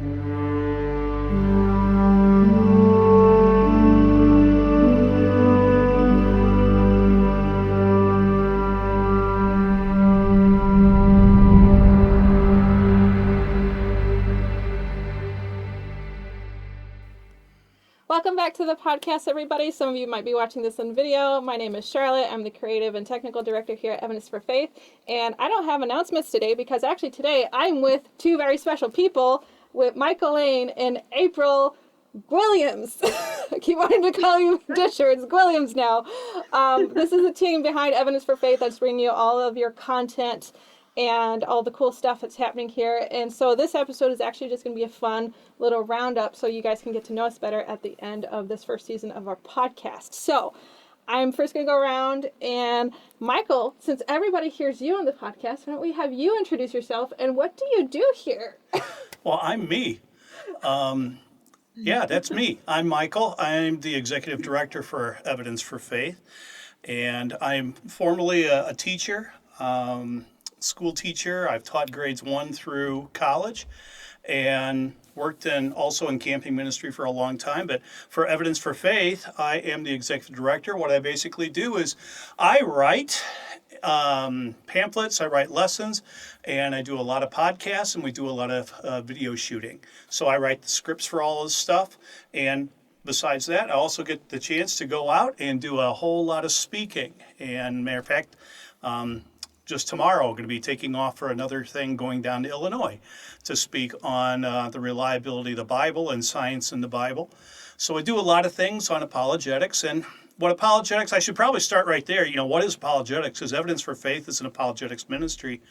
Welcome back to the podcast, everybody. Some of you might be watching this on video. My name is Charlotte. I'm the creative and technical director here at Evidence4Faith. And I don't have announcements today because actually today I'm with two very special people, with Michael Lane and April Williams. I keep wanting to call you Disher. It's Williams now. This is the team behind Evidence4Faith that's bringing you all of your content and all the cool stuff that's happening here. And so this episode is actually just going to be a fun little roundup so you guys can get to know us better at the end of this first season of our podcast. So I'm first going to go around, and Michael, since everybody hears you on the podcast, why don't we have you introduce yourself, and what do you do here? Well, I'm me. Yeah, that's me. I'm Michael. I'm the executive director for Evidence4Faith, and I'm formerly a teacher, school teacher. I've taught grades 1 through college and worked also in camping ministry for a long time. But for Evidence4Faith, I am the executive director. What I basically do is I write pamphlets, I write lessons, and I do a lot of podcasts, and we do a lot of video shooting. So I write the scripts for all this stuff, and besides that, I also get the chance to go out and do a whole lot of speaking. And matter of fact, just tomorrow, I'm going to be taking off for another thing, going down to Illinois to speak on the reliability of the Bible and science in the Bible. So I do a lot of things on apologetics. And what apologetics, I should probably start right there. You know, what is apologetics? Because Evidence4Faith is an apologetics ministry.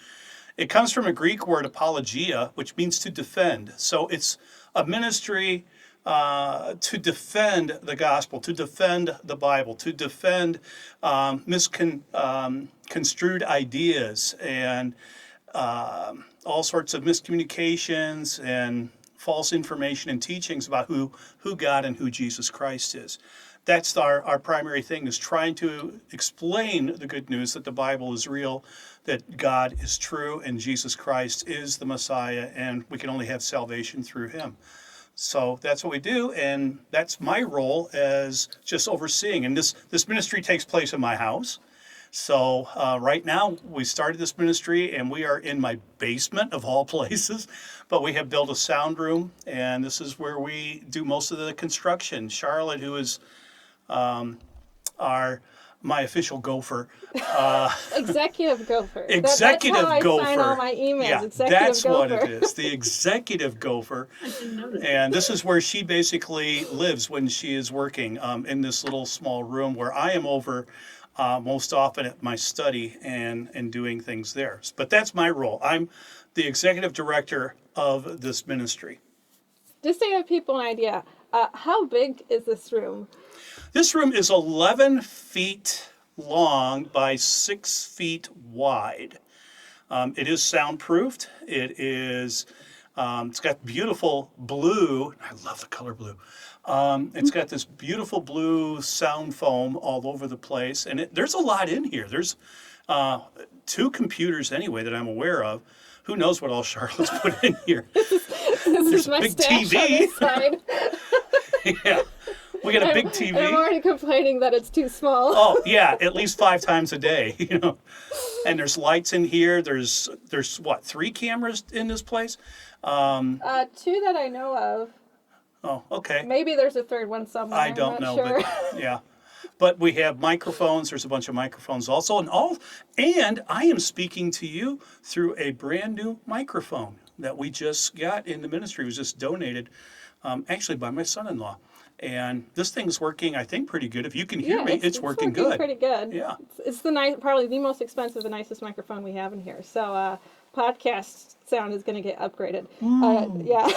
It comes from a Greek word, apologia, which means to defend. So it's a ministry to defend the gospel, to defend the Bible, to defend misconstrued ideas and all sorts of miscommunications and false information and teachings about who God and who Jesus Christ is. That's our primary thing, is trying to explain the good news that the Bible is real, that God is true, and Jesus Christ is the Messiah, and we can only have salvation through him. So that's what we do, and that's my role as just overseeing. And this ministry takes place in my house. So right now, we started this ministry, and we are in my basement of all places. But we have built a sound room, and this is where we do most of the construction. Charlotte, who is my official gopher. Executive gopher. Executive that's how gopher. I sign all my emails. Yeah, executive that's gopher. what it is. The executive gopher. I didn't notice. And this is where she basically lives when she is working, in this little small room where I am over most often at my study and doing things there. But that's my role. I'm the executive director of this ministry. Just to give people an idea, how big is this room? This room is 11 feet long by 6 feet wide. It is soundproofed. It is, it's got beautiful blue. I love the color blue. It's got this beautiful blue sound foam all over the place. And there's a lot in here. There's 2 computers anyway that I'm aware of. Who knows what all Charlotte's put in here. There's a my big stash TV. on this side. Yeah. We got a big TV. I'm already complaining that it's too small. Oh yeah, at least 5 times a day, you know. And there's lights in here. There's what, 3 cameras in this place? 2 that I know of. Oh, okay. Maybe there's a third one somewhere. I don't I'm know, not sure. but yeah. But we have microphones. There's a bunch of microphones also, and I am speaking to you through a brand new microphone that we just got in the ministry. It was just donated, actually by my son-in-law. And this thing's working, I think, pretty good. If you can hear me, it's working good. Pretty good. Yeah. It's probably the most expensive, the nicest microphone we have in here. So podcast sound is going to get upgraded. Yeah.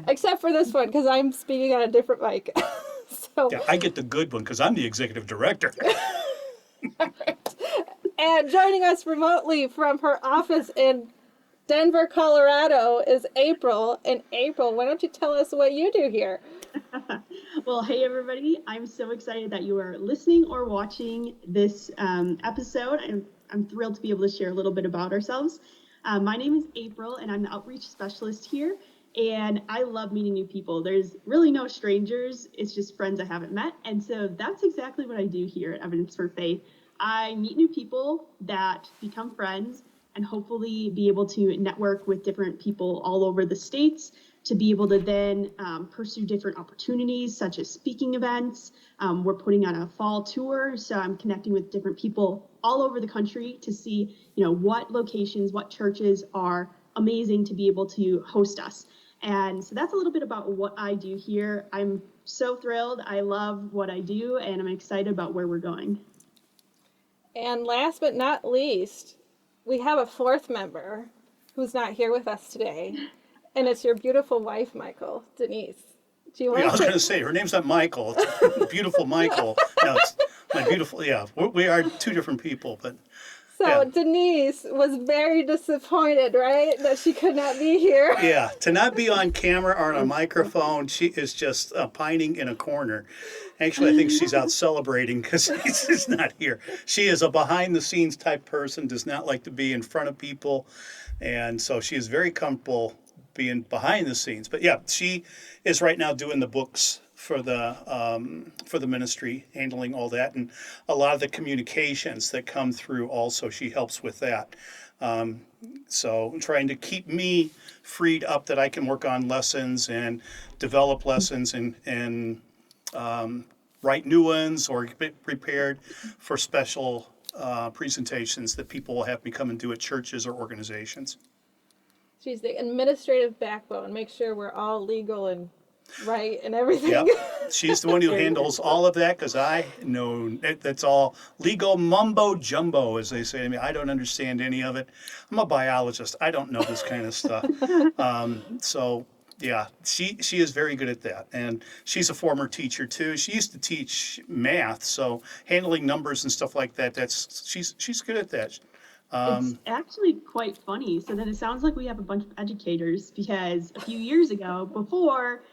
Except for this one, because I'm speaking on a different mic. So. Yeah, I get the good one because I'm the executive director. All right. And joining us remotely from her office in Denver, Colorado is April. And April, why don't you tell us what you do here? Well, hey everybody. I'm so excited that you are listening or watching this episode. I'm thrilled to be able to share a little bit about ourselves. My name is April, and I'm the outreach specialist here. And I love meeting new people. There's really no strangers. It's just friends I haven't met. And so that's exactly what I do here at Evidence for Faith. I meet new people that become friends and hopefully be able to network with different people all over the states to be able to then pursue different opportunities such as speaking events. We're putting on a fall tour, so I'm connecting with different people all over the country to see, what locations, what churches are amazing to be able to host us. And so that's a little bit about what I do here. I'm so thrilled. I love what I do, and I'm excited about where we're going. And last but not least, we have a fourth member who's not here with us today, and it's your beautiful wife, Michael, Denise. Do you want I was going to say, her name's not Michael. It's beautiful Michael. No, it's my beautiful, yeah. We are two different people, but So yeah. Denise was very disappointed, right, that she could not be here. Yeah, to not be on camera or on a microphone, she is just pining in a corner. Actually, I think she's out celebrating because she's not here. She is a behind-the-scenes type person, does not like to be in front of people, and so she is very comfortable being behind the scenes. But yeah, she is right now doing the books for the ministry, handling all that, and a lot of the communications that come through. Also, she helps with that. So I'm trying to keep me freed up that I can work on lessons and develop lessons and write new ones or get prepared for special presentations that people will have me come and do at churches or organizations. She's the administrative backbone. Make sure we're all legal and right and everything. Yep. She's the one who handles all of that because I know that's all legal mumbo jumbo, as they say to me. I don't understand any of it. I'm a biologist. I don't know this kind of stuff. So, yeah, she is very good at that. And she's a former teacher, too. She used to teach math, so handling numbers and stuff like that, she's good at that. It's actually quite funny. So then it sounds like we have a bunch of educators because a few years ago, before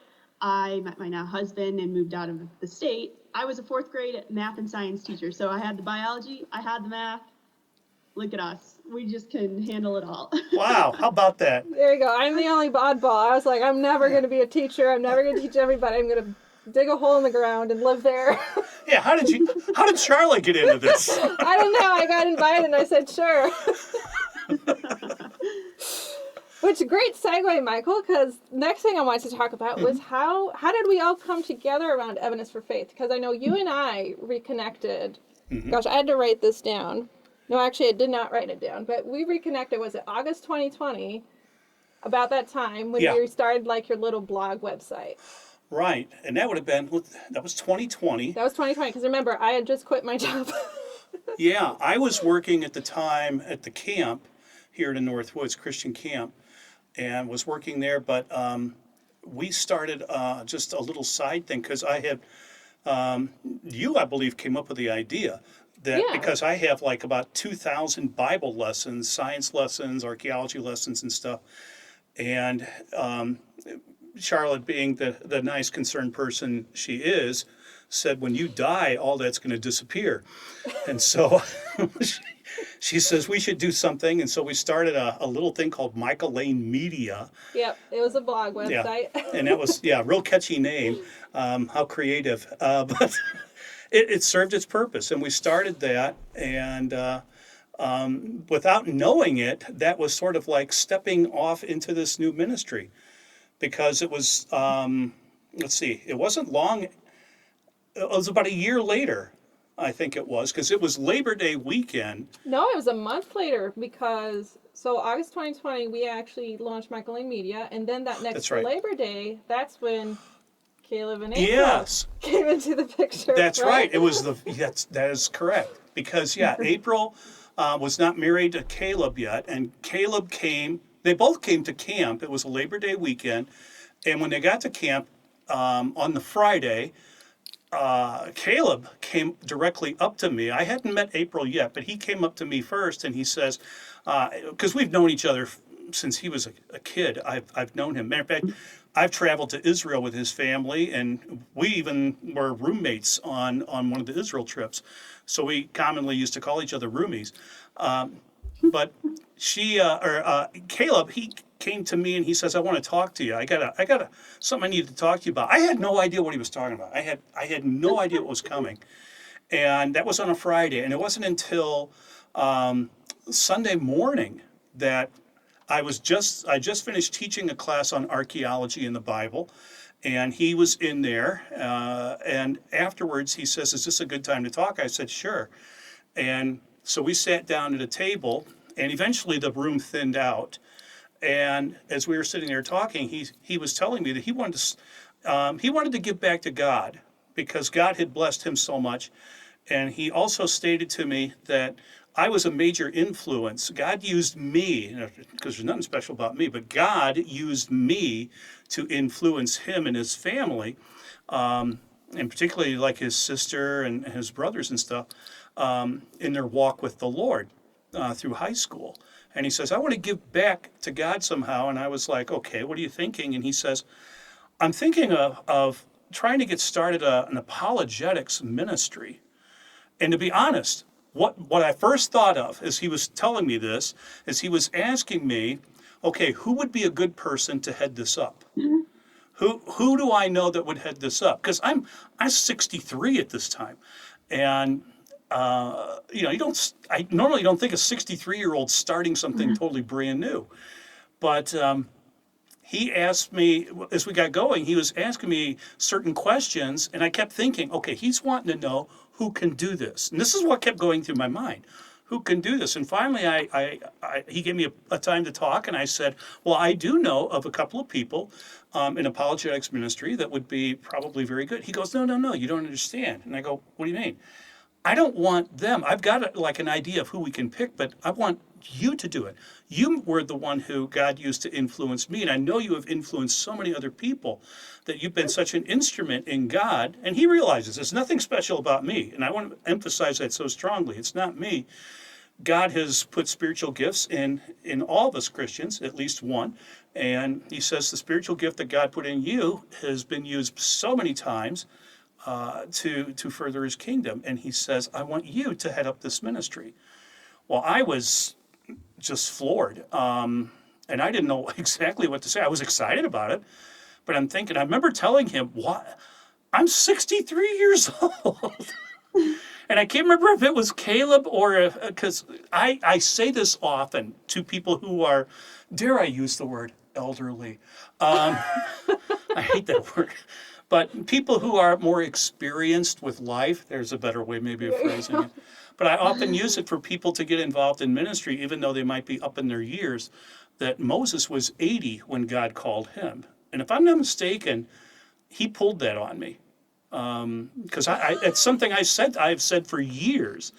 I met my now husband and moved out of the state, I was a fourth grade math and science teacher. So I had the biology, I had the math. Look at us. We just can handle it all. Wow, how about that? There you go. I'm the only oddball. I was like, I'm never going to be a teacher. I'm never going to teach everybody. I'm going to dig a hole in the ground and live there. Yeah, how did Charlotte get into this? I don't know. I got invited and I said, sure. Which great segue, Michael, because next thing I wanted to talk about was how did we all come together around Evidence for Faith? Because I know you and I reconnected. Gosh, I had to write this down. No, actually, I did not write it down. But we reconnected, was it August 2020? About that time when you started like your little blog website. Right, and that would have been, that was 2020. That was 2020, because remember, I had just quit my job. Yeah, I was working at the time at the camp here in the Northwoods, Christian camp, and was working there, but we started just a little side thing, because I had, I believe, came up with the idea that because I have like about 2,000 Bible lessons, science lessons, archaeology lessons and stuff, and Charlotte, being the nice, concerned person she is, said, when you die, all that's going to disappear. And so she says, we should do something. And so we started a little thing called Michael Lane Media. Yep, it was a blog website. Yeah. And that was, real catchy name. How creative. But it served its purpose. And we started that. And without knowing it, that was sort of like stepping off into this new ministry. Because it was, it wasn't long, it was about a year later, I think it was, because it was Labor Day weekend. No, it was a month later, because, so August 2020, we actually launched Michael Lane Media, and then that next Labor Day, that's when Caleb and April came into the picture. That's right. It was that is correct. Because, April was not married to Caleb yet, and Caleb came. They both came to camp. It was a Labor Day weekend. And when they got to camp on the Friday, Caleb came directly up to me. I hadn't met April yet, but he came up to me first and he says, because we've known each other since he was a kid. I've known him. Matter of fact, I've traveled to Israel with his family, and we even were roommates on one of the Israel trips. So we commonly used to call each other roomies. But Caleb, he came to me and he says, I want to talk to you. I got something I need to talk to you about. I had no idea what he was talking about. I had no idea what was coming. And that was on a Friday. And it wasn't until Sunday morning that I just finished teaching a class on archaeology in the Bible. And he was in there. And afterwards he says, is this a good time to talk? I said, sure. And so we sat down at a table, and eventually the room thinned out. And as we were sitting there talking, he was telling me that he wanted to give back to God because God had blessed him so much. And he also stated to me that I was a major influence. God used me, because there's nothing special about me, but God used me to influence him and his family, and particularly like his sister and his brothers and stuff, in their walk with the Lord through high school. And he says, I want to give back to God somehow. And I was like, okay, what are you thinking? And he says, I'm thinking of trying to get started an apologetics ministry. And to be honest, what I first thought of as he was telling me this, is he was asking me, okay, who would be a good person to head this up? Who do I know that would head this up? Because I'm 63 at this time. And I normally don't think a 63-year-old starting something totally brand new. But he asked me, as we got going, he was asking me certain questions, and I kept thinking, okay, he's wanting to know who can do this. And this is what kept going through my mind. Who can do this? And finally, he gave me a time to talk, and I said, well, I do know of a couple of people in apologetics ministry that would be probably very good. He goes, no, you don't understand. And I go, what do you mean? I don't want them. I've got an idea of who we can pick, but I want you to do it. You were the one who God used to influence me, and I know you have influenced so many other people, that you've been such an instrument in God. And he realizes there's nothing special about me, and I want to emphasize that so strongly. It's not me. God has put spiritual gifts in all of us Christians, at least one. And he says the spiritual gift that God put in you has been used so many times to further his kingdom. And he says, I want you to head up this ministry. Well, I was just floored. And I didn't know exactly what to say. I was excited about it, but I'm thinking, I remember telling him, what? I'm 63 years old. And I can't remember if it was Caleb or because I say this often to people who are, dare I use the word elderly? I hate that word. But people who are more experienced with life, there's a better way maybe of phrasing it. But I often use it for people to get involved in ministry, even though they might be up in their years, that Moses was 80 when God called him. And if I'm not mistaken, he pulled that on me. Because it's something I've said for years.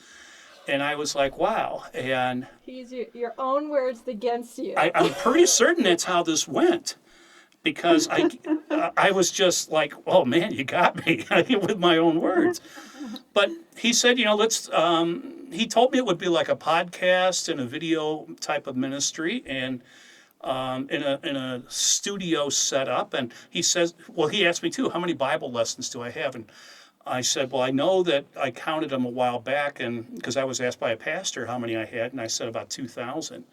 And I was like, wow. And He used your own words against you. I'm pretty certain that's how this went. Because I was just like, oh man, you got me with my own words. But he said, he told me it would be like a podcast and a video type of ministry, and in a studio setup. And he says, well, he asked me too, how many Bible lessons do I have? And I said, well, I know that I counted them a while back, and because I was asked by a pastor how many I had, and I said about 2,000.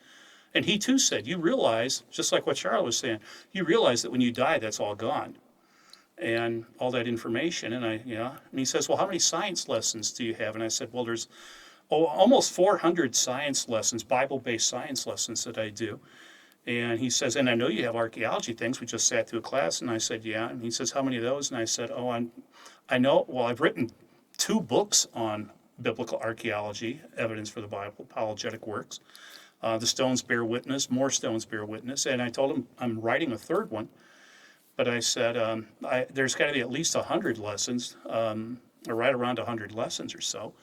And he too said, you realize, just like what Charlotte was saying, you realize that when you die, that's all gone. And all that information. And and he says, well, how many science lessons do you have? And I said, well, there's almost 400 science lessons, Bible-based science lessons that I do. And he says, and I know you have archaeology things. We just sat through a class. And I said, yeah. And he says, how many of those? And I said, I know, well, I've written 2 books on biblical archaeology, evidence for the Bible, apologetic works. The stones bear witness, more stones bear witness. And I told him I'm writing a 3rd one. But I said, there's got to be at least 100 lessons, or right around 100 lessons or so.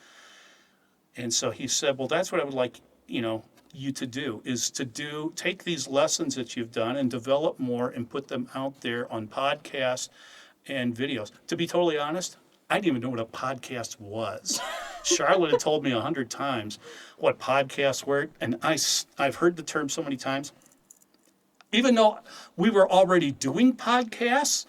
And so he said, well, that's what I would like, you to do, is to take these lessons that you've done and develop more and put them out there on podcasts and videos. To be totally honest, I didn't even know what a podcast was. Charlotte had told me 100 times what podcasts were, and I've heard the term so many times. Even though we were already doing podcasts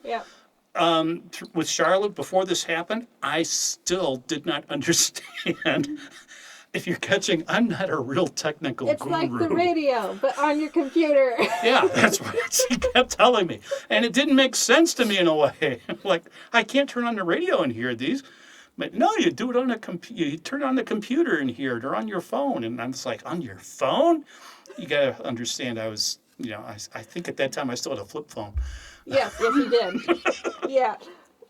with Charlotte before this happened, I still did not understand if you're catching, I'm not a real technical It's guru. like the radio, but on your computer. Yeah, that's what she kept telling me. And it didn't make sense to me in a way. Like, I can't turn on the radio and hear these. But no, you do it on a computer. You turn on the computer and hear it, or on your phone. And I'm just like, on your phone? You got to understand, I was, I think at that time I still had a flip phone. Yes, you did. Yeah.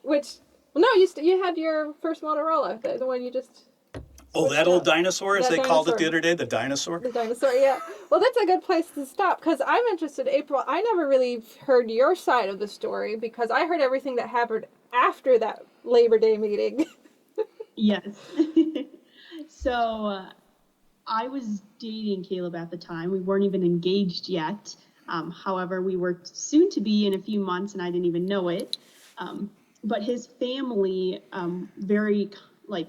Which, no, you had your first Motorola, the one you just... Oh, that old dinosaur, as That they called it dinosaur. the other day, the dinosaur? The dinosaur, yeah. Well, that's a good place to stop, because I'm interested, April. I never really heard your side of the story, because I heard everything that happened after that Labor Day meeting. Yes. So I was dating Caleb at the time. We weren't even engaged yet. However, we were soon to be in a few months, and I didn't even know it. But his family very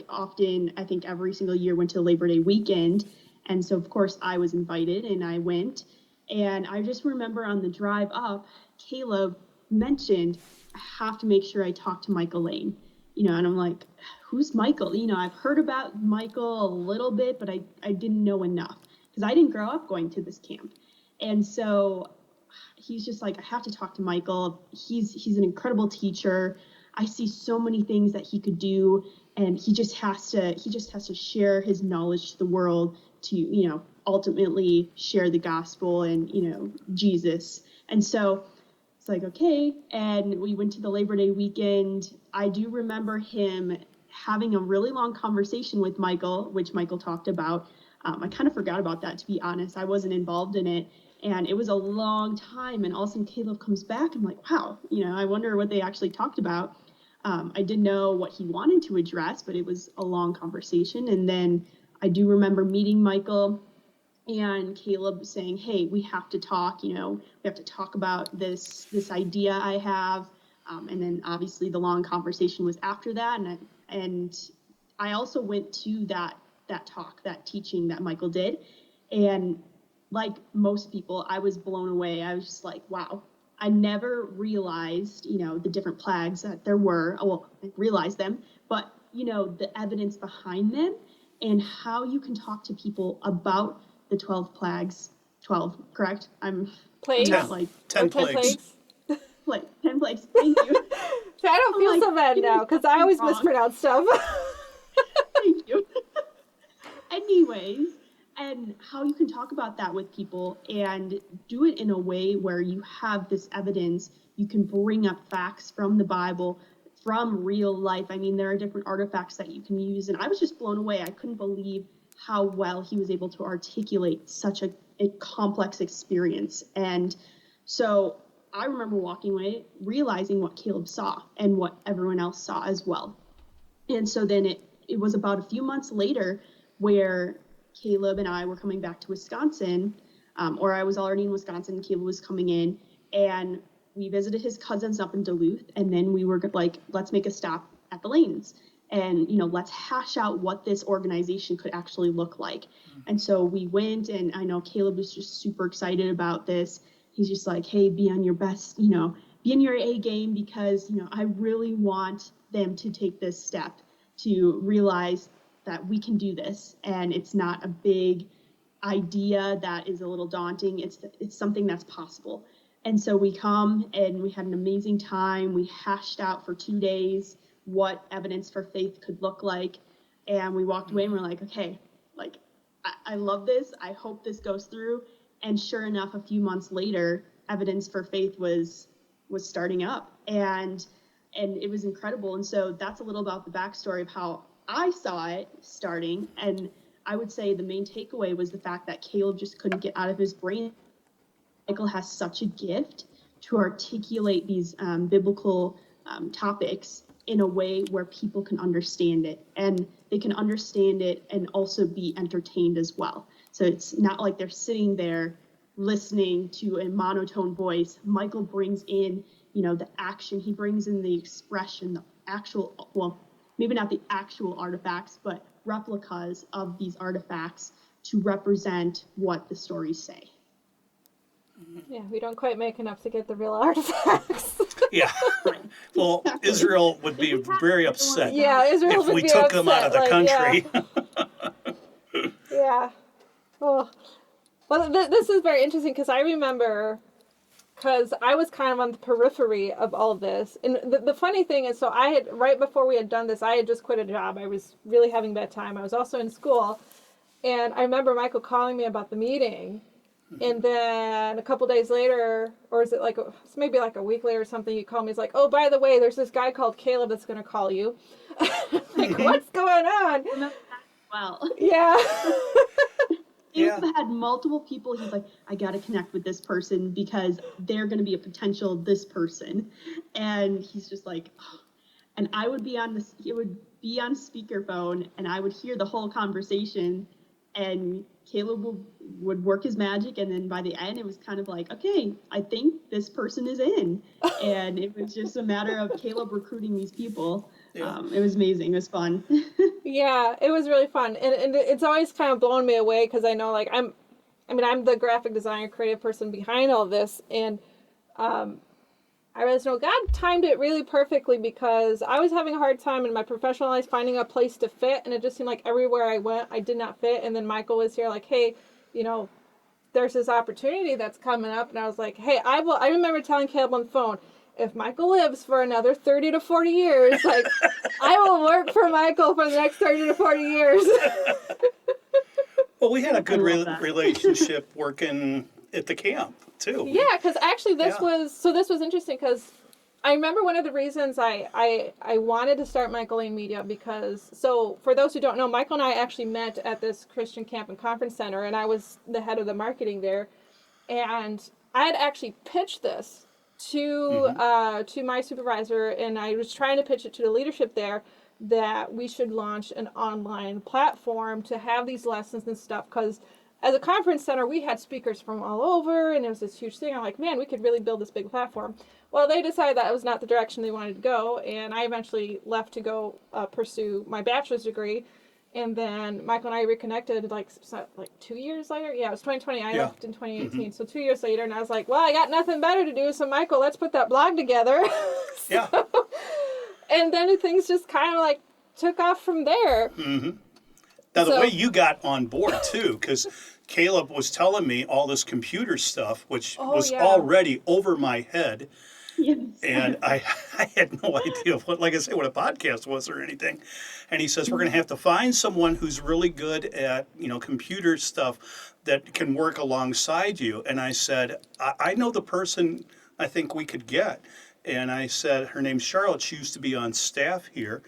often, I think every single year, went to Labor Day weekend. And so, of course, I was invited and I went. And I just remember on the drive up, Caleb mentioned, I have to make sure I talk to Michael Lane. And I'm like, who's Michael? I've heard about Michael a little bit, but I didn't know enough because I didn't grow up going to this camp. And so he's just like, I have to talk to Michael. He's an incredible teacher. I see so many things that he could do. And he just has to share his knowledge to the world to, ultimately share the gospel and, Jesus. And so it's like, okay. And we went to the Labor Day weekend. I do remember him having a really long conversation with Michael, which Michael talked about. I kind of forgot about that, to be honest. I wasn't involved in it. And it was a long time. And all of a sudden Caleb comes back. I'm like, wow, I wonder what they actually talked about. I didn't know what he wanted to address, but it was a long conversation. And then I do remember meeting Michael and Caleb saying, hey, we have to talk, we have to talk about this idea I have. And then obviously the long conversation was after that. And I also went to that talk, that teaching that Michael did. And like most people, I was blown away. I was just like, wow. I never realized, the different plagues that there were. Well, I realized them, but, the evidence behind them and how you can talk to people about the 12 plagues. 12, correct? Plagues? Not like 10 plagues. 10 plagues. Thank you. So I don't feel so bad now because I always mispronounce stuff. Thank you. Anyways, and how you can talk about that with people and do it in a way where you have this evidence, you can bring up facts from the Bible, from real life. I mean, there are different artifacts that you can use, and I was just blown away. I couldn't believe how well he was able to articulate such a complex experience. And so I remember walking away, realizing what Caleb saw and what everyone else saw as well. And so then it was about a few months later where Caleb and I were coming back to Wisconsin, or I was already in Wisconsin and Caleb was coming in, and we visited his cousins up in Duluth, and then we were like, let's make a stop at the Lanes and, let's hash out what this organization could actually look like. And so we went, and I know Caleb was just super excited about this. He's just like, hey, be on your best, be in your A game because, I really want them to take this step to realize that we can do this, and it's not a big idea that is a little daunting. It's something that's possible. And so we come and we had an amazing time. We hashed out for 2 days what Evidence for Faith could look like, and we walked away and we're like, okay, I love this. I hope this goes through. And sure enough, a few months later, Evidence for Faith was starting up, and it was incredible. And so that's a little about the backstory of how I saw it starting, and I would say the main takeaway was the fact that Caleb just couldn't get out of his brain. Michael has such a gift to articulate these biblical topics in a way where people can understand it, and they can understand it and also be entertained as well. So it's not like they're sitting there listening to a monotone voice. Michael brings in, the action. He brings in the expression, the actual, well, maybe not the actual artifacts, but replicas of these artifacts to represent what the stories say. Yeah, we don't quite make enough to get the real artifacts. Yeah. Well, Israel would be very upset Yeah, Israel if would we be took upset, them out of the country. Yeah. Yeah. Oh. Well, this is very interesting because I remember, because I was kind of on the periphery of all of this. And the funny thing is, so I had, right before we had done this, I had just quit a job. I was really having a bad time. I was also in school. And I remember Michael calling me about the meeting. And then a couple days later, or is it like, it's maybe like a week later or something, he called me. He's like, oh, by the way, there's this guy called Caleb that's going to call you. Like, what's going on? Well, Yeah. Caleb had multiple people. He's like, I got to connect with this person because they're going to be a potential this person. And he's just like, oh. And I would be on this, it would be on speakerphone, and I would hear the whole conversation, and Caleb would work his magic, and then by the end, it was kind of like, okay, I think this person is in. And it was just a matter of Caleb recruiting these people. Yeah. It was amazing. It was fun. Yeah, it was really fun. And it's always kind of blown me away because I know, like, I'm the graphic designer, creative person behind all this. And I realized, God timed it really perfectly because I was having a hard time in my professional life finding a place to fit. And it just seemed like everywhere I went, I did not fit. And then Michael was here like, hey, there's this opportunity that's coming up. And I was like, hey, I remember telling Caleb on the phone, if Michael lives for another 30 to 40 years, like, I will work for Michael for the next 30 to 40 years. Well, we had a good relationship working at the camp, too. Yeah, because actually this was interesting because I remember one of the reasons I wanted to start Michael Lane Media because, so for those who don't know, Michael and I actually met at this Christian Camp and Conference Center, and I was the head of the marketing there. And I had actually pitched this to my supervisor, and I was trying to pitch it to the leadership there that we should launch an online platform to have these lessons and stuff, because as a conference center, we had speakers from all over, and it was this huge thing. I'm like, man, we could really build this big platform. Well, they decided that was not the direction they wanted to go, and I eventually left to go pursue my bachelor's degree. And then Michael and I reconnected like 2 years later. Yeah, it was 2020. I left in 2018. So 2 years later, and I was like, well, I got nothing better to do. So Michael, let's put that blog together. Yeah. And then things just kind of like took off from there. Mm-hmm. Now, the way you got on board, too, because Caleb was telling me all this computer stuff, which was already over my head. Yes. And I had no idea what a podcast was or anything. And he says, we're going to have to find someone who's really good at, computer stuff that can work alongside you. And I said, I know the person I think we could get. And I said, her name's Charlotte. She used to be on staff here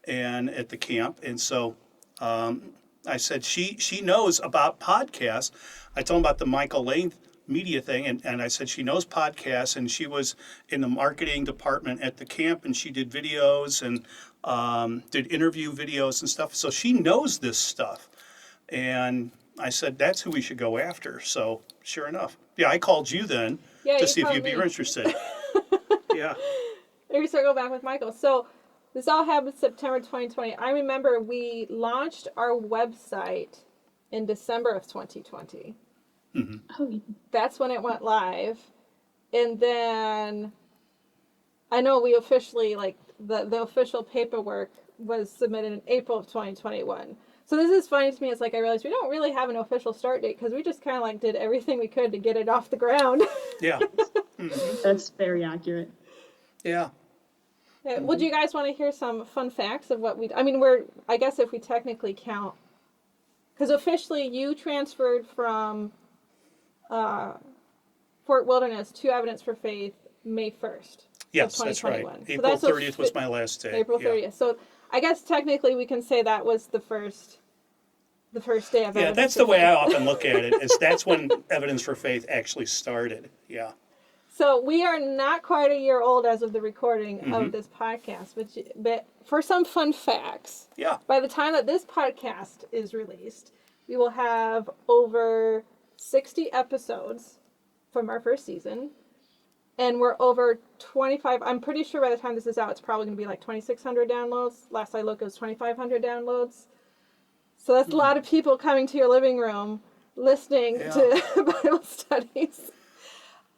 and at the camp. And so I said, she knows about podcasts. I told him about the Michael Lane Media thing, and I said she knows podcasts, and she was in the marketing department at the camp, and she did videos and did interview videos and stuff. So she knows this stuff. And I said, that's who we should go after. So sure enough. Yeah, I called you then to see if you'd be interested. Yeah. Maybe start go back with Michael. So this all happened September 2020. I remember we launched our website in December of 2020. Mm-hmm. Oh, That's when it went live. And then I know we officially, the official paperwork was submitted in April of 2021. So this is funny to me. It's like I realized we don't really have an official start date because we just kind of did everything we could to get it off the ground. Yeah. Mm-hmm. that's very accurate. Yeah. Would you guys want to hear some fun facts of what I guess if we technically count, because officially you transferred from Fort Wilderness to Evidence for Faith May 1st. Yes, that's right. April 30th was my last day. April 30th. Yeah. So I guess technically we can say that was the first day of Evidence. Yeah, that's the way I often look at it. That's when Evidence for Faith actually started. Yeah. So we are not quite a year old as of the recording of this podcast, but for some fun facts, by the time that this podcast is released, we will have over 60 episodes from our first season, and we're over 25. I'm pretty sure by the time this is out, it's probably going to be 2,600 downloads. Last I looked, it was 2,500 downloads. So that's a lot of people coming to your living room listening to Bible studies.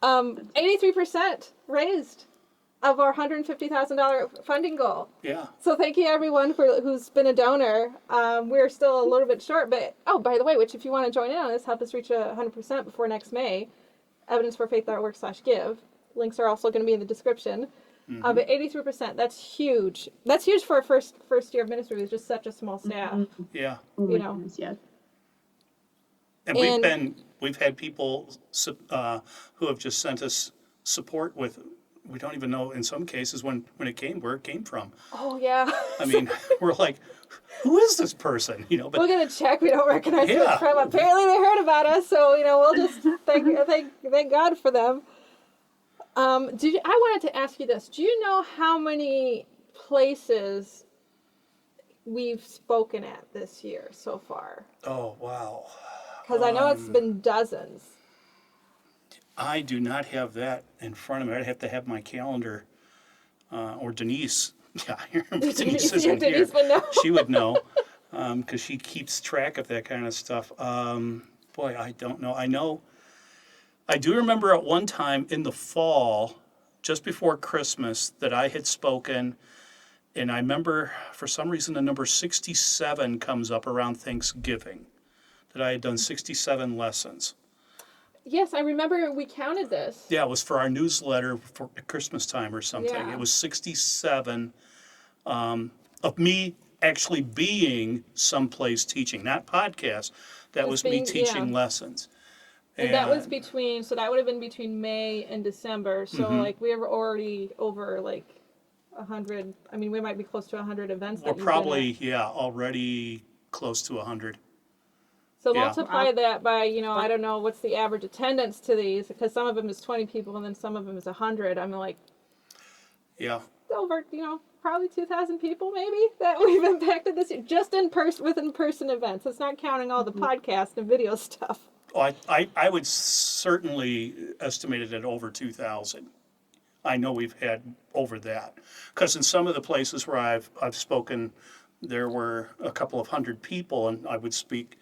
83% raised. of our $150,000 funding goal. Yeah. So thank you everyone who's been a donor. We're still a little bit short, but by the way, which if you want to join in on this, help us reach 100% before next May, evidenceforfaith.org/give. Links are also going to be in the description. But 83%, that's huge. That's huge for a first year of ministry with just such a small staff. Yeah. Oh my You know. goodness, yes. And we've had people who have just sent us support with, we don't even know in some cases when it came, where it came from. Oh yeah. I mean, we're like, who is this person? You know, but We're gonna check. We don't recognize who Yeah. it's from. Apparently they heard about us, so we'll just thank God for them. I wanted to ask you this. Do you know how many places we've spoken at this year so far? oh wow. Because I know it's been dozens. I do not have that in front of me. I'd have to have my calendar, or Denise. Yeah, I remember Denise isn't here. Denise would know. She would know, because she keeps track of that kind of stuff. Boy, I don't know. I do remember at one time in the fall, just before Christmas, that I had spoken, and I remember for some reason the number 67 comes up around Thanksgiving, that I had done 67 lessons. Yes, I remember we counted this. Yeah, it was for our newsletter for Christmas time or something. Yeah. It was 67 of me actually being someplace teaching, not podcast. That was me teaching lessons. And that was that would have been between May and December. So we were already over 100. I mean, we might be close to 100 events. We're probably, already close to 100. So Yeah. multiply that by, I don't know, what's the average attendance to these? Because some of them is 20 people and then some of them is 100. I'm like, Yeah. over, probably 2,000 people maybe that we've impacted this year, just with in-person events. It's not counting all the podcast and video stuff. Oh, I would certainly estimate it at over 2,000. I know we've had over that. Because in some of the places where I've spoken, there were a couple of hundred people, and I would speak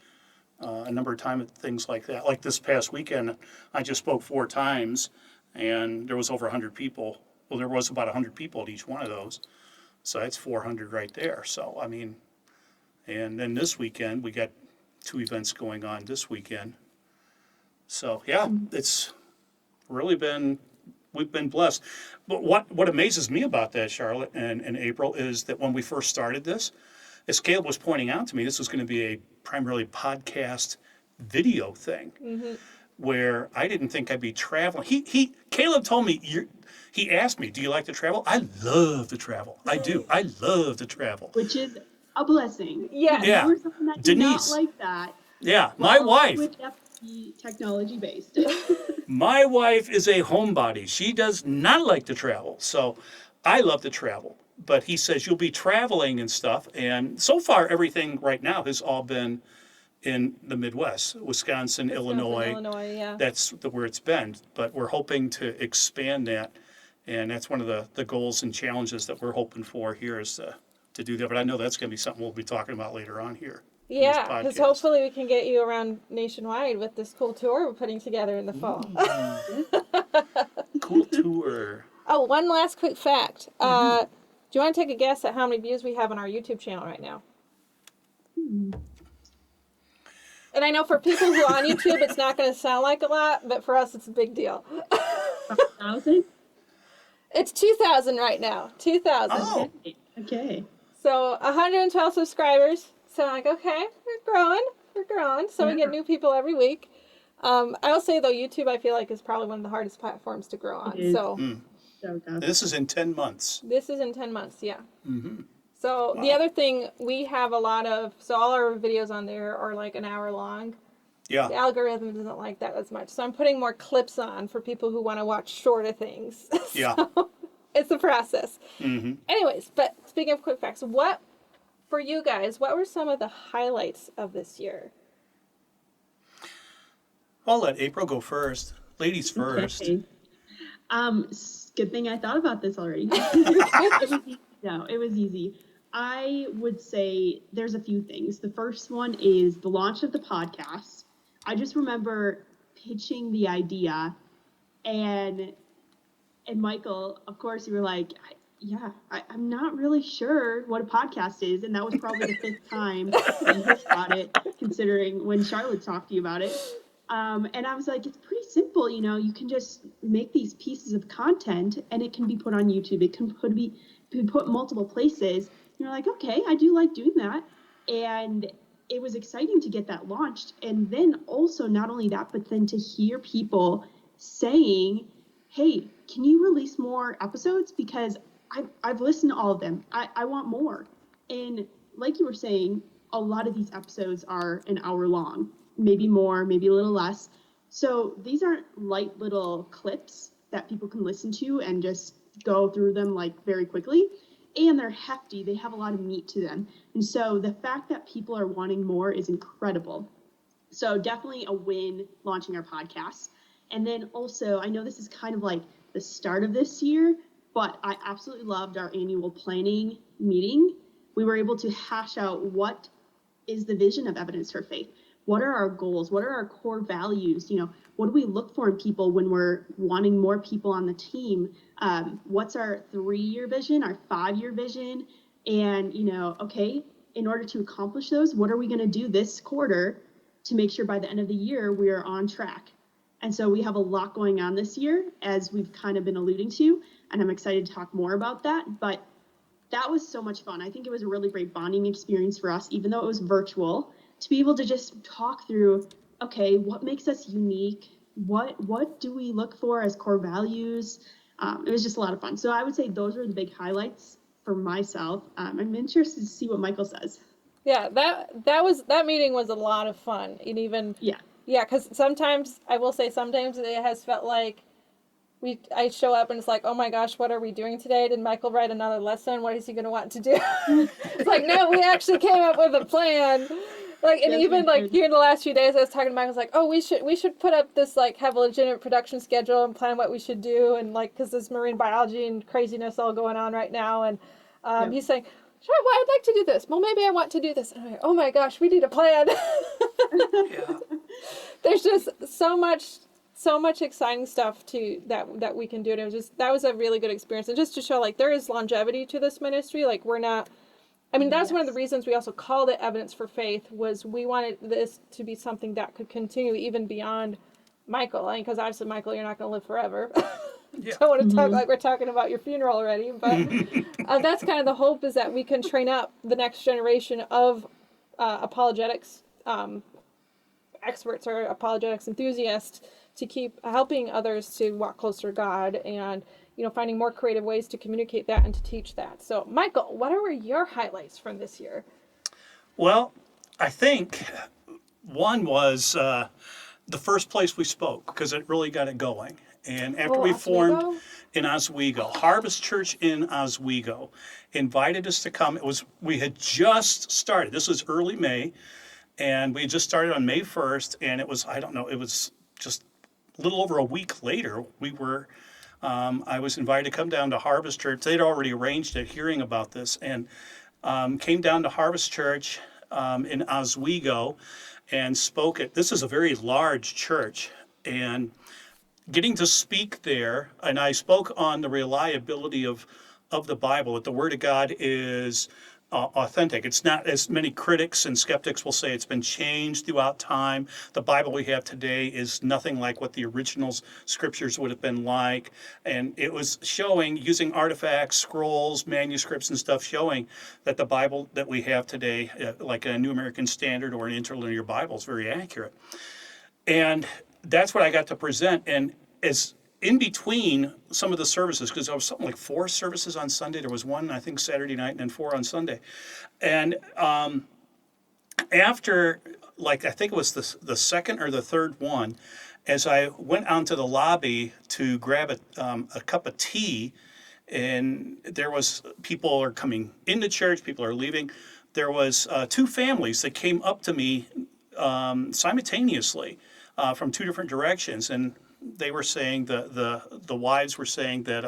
a number of times at things like that. Like this past weekend, I just spoke 4 times, and there was over 100 people. Well, there was about 100 people at each one of those. So that's 400 right there. So, I mean, and then this weekend, we got 2 events going on this weekend. So, yeah, it's really we've been blessed. But what amazes me about that, Charlotte and April, is that when we first started this, as Caleb was pointing out to me, this was going to be a primarily podcast video thing, where I didn't think I'd be traveling. Caleb told me, he asked me, do you like to travel? I love to travel. I do. I love to travel. Which is a blessing. Yeah. Yeah. Or something that Denise. not like that. Yeah, my wife. Would have to be technology based. My wife is a homebody. She does not like to travel. So I love to travel. But he says you'll be traveling and stuff. And so far, everything right now has all been in the Midwest, Wisconsin, Illinois. Yeah. That's where it's been. But we're hoping to expand that. And that's one of the goals and challenges that we're hoping for here is to do that. But I know that's going to be something we'll be talking about later on here. Yeah, because hopefully we can get you around nationwide with this cool tour we're putting together in the fall. Cool tour. Oh, one last quick fact. Do you want to take a guess at how many views we have on our YouTube channel right now? And I know for people who are on YouTube, it's not going to sound like a lot, but for us, it's a big deal. 1,000? It's 2,000 right now. 2,000. Oh. Okay. So 112 subscribers. So I'm like, okay, we're growing. So we get new people every week. I'll say though, YouTube I feel like is probably one of the hardest platforms to grow on. So This is in 10 months. this is in 10 months, yeah. So the other thing, we have a lot of, all our videos on there are like an hour long. The Yeah. algorithm doesn't like that as much. So I'm putting more clips on for people who want to watch shorter things. Yeah. It's a process. Anyways, but speaking of quick facts, for you guys, what were some of the highlights of this year? I'll let April go first. Ladies first. Okay. Good thing I thought about this already. It was easy. I would say there's a few things. The first one is the launch of the podcast. I just remember pitching the idea and And Michael, of course, you were like, I'm not really sure what a podcast is. And that was probably the fifth time that you heard about it, considering when Charlotte talked to you about it. And I was like, it's pretty simple. You can just make these pieces of content and it can be put on YouTube. It can be put multiple places. And you're like, okay, I do like doing that. And it was exciting to get that launched. And then also not only that, but then to hear people saying, hey, can you release more episodes? Because I've listened to all of them. I want more. And like you were saying, a lot of these episodes are an hour long, maybe more, maybe a little less. So these aren't light little clips that people can listen to and just go through them like very quickly. And they're hefty. They have a lot of meat to them. And so the fact that people are wanting more is incredible. So definitely a win launching our podcast. And then also, I know this is kind of like the start of this year, but I absolutely loved our annual planning meeting. We were able to hash out what is the vision of Evidence for Faith. What are our goals? What are our core values? What do we look for in people when we're wanting more people on the team? What's our 3-year vision, our 5-year vision? And, okay, in order to accomplish those, what are we going to do this quarter to make sure by the end of the year we are on track? And so we have a lot going on this year, as we've kind of been alluding to, and I'm excited to talk more about that. But that was so much fun. I think it was a really great bonding experience for us, even though it was virtual, to be able to just talk through, okay, what makes us unique? What do we look for as core values? It was just a lot of fun. So I would say those were the big highlights for myself. I'm interested to see what Michael says. Yeah, that meeting was a lot of fun. And even because sometimes it has felt like I show up and it's like, oh my gosh, what are we doing today? Did Michael write another lesson? What is he going to want to do? It's like, no, we actually came up with a plan. Like, and even like here in the last few days, I was talking to Michael, I was like, oh, we should put up this, like, have a legitimate production schedule and plan what we should do. And like, cause there's marine biology and craziness all going on right now. And he's saying, sure, well, I'd like to do this. Well, maybe I want to do this. And I'm like, oh my gosh, we need a plan. There's just so much exciting stuff that we can do. And that was a really good experience. And just to show, like, there is longevity to this ministry. Like, we're not, that's one of the reasons we also called it Evidence for Faith, was we wanted this to be something that could continue even beyond Michael. Because obviously, Michael, you're not going to live forever. Don't want to talk like we're talking about your funeral already. But that's kind of the hope, is that we can train up the next generation of apologetics experts or apologetics enthusiasts to keep helping others to walk closer to God, and finding more creative ways to communicate that and to teach that. So, Michael, what were your highlights from this year? Well, I think one was the first place we spoke, because it really got it going. And after we formed in Oswego, Harvest Church in Oswego invited us to come. We had just started. This was early May, and we just started on May 1st, and it was just a little over a week later, I was invited to come down to Harvest Church. They'd already arranged it, hearing about this, and came down to Harvest Church in Oswego and spoke at, this is a very large church, and getting to speak there, and I spoke on the reliability of the Bible, that the Word of God is authentic. It's not, as many critics and skeptics will say, it's been changed throughout time. The Bible we have today is nothing like what the original scriptures would have been like. And it was showing, using artifacts, scrolls, manuscripts and stuff, showing that the Bible that we have today, like a New American Standard or an interlinear Bible, is very accurate. And that's what I got to present. And as in between some of the services, because there was something like 4 services on Sunday. There was one, I think, Saturday night, and then 4 on Sunday. And after, like, I think it was the second or the third one, as I went out to the lobby to grab a cup of tea, and there was, people are coming into church, people are leaving. There was 2 families that came up to me simultaneously from 2 different directions, and they were saying, the wives were saying that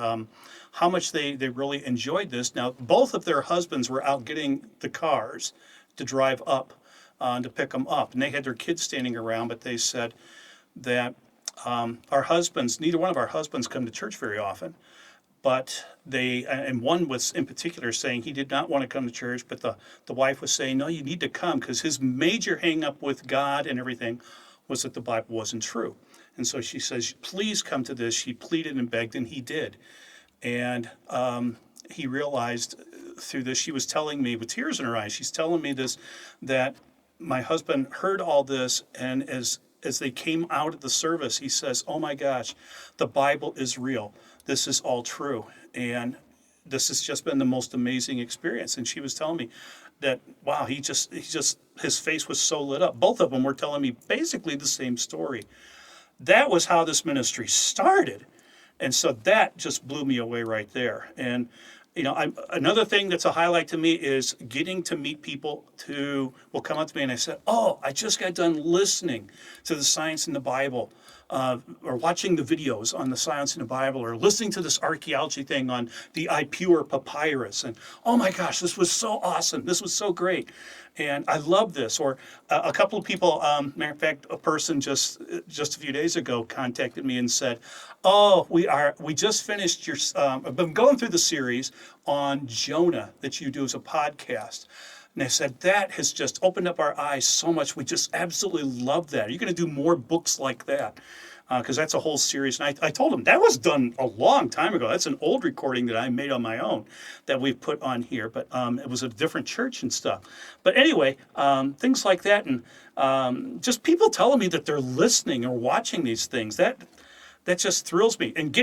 how much they really enjoyed this. Now, both of their husbands were out getting the cars to drive up to pick them up, and they had their kids standing around, but they said that our husbands, neither one of our husbands come to church very often. But and one was in particular saying he did not want to come to church, but the wife was saying, no, you need to come, because his major hang up with God and everything was that the Bible wasn't true. And so she says, please come to this. She pleaded and begged, and he did. And he realized through this, she was telling me with tears in her eyes, she's telling me this, that my husband heard all this, and as they came out of the service, he says, oh my gosh, the Bible is real. This is all true. And this has just been the most amazing experience. And she was telling me that, wow, his face was so lit up. Both of them were telling me basically the same story. That was how this ministry started. And so that just blew me away right there. And another thing that's a highlight to me is getting to meet people who will come up to me and I said, oh, I just got done listening to the Science in the Bible, or watching the videos on the Science in the Bible, or listening to this archaeology thing on the Ipuwer papyrus. And oh my gosh, this was so awesome. This was so great. And I love this. Or a couple of people, matter of fact, a person just a few days ago contacted me and said, oh, we just finished I've been going through the series on Jonah that you do as a podcast. And I said, that has just opened up our eyes so much. We just absolutely love that. Are you going to do more books like that? Because that's a whole series. And I told him that was done a long time ago. That's an old recording that I made on my own that we've put on here. But it was a different church and stuff. But anyway, things like that. And just people telling me that they're listening or watching these things. That just thrills me. And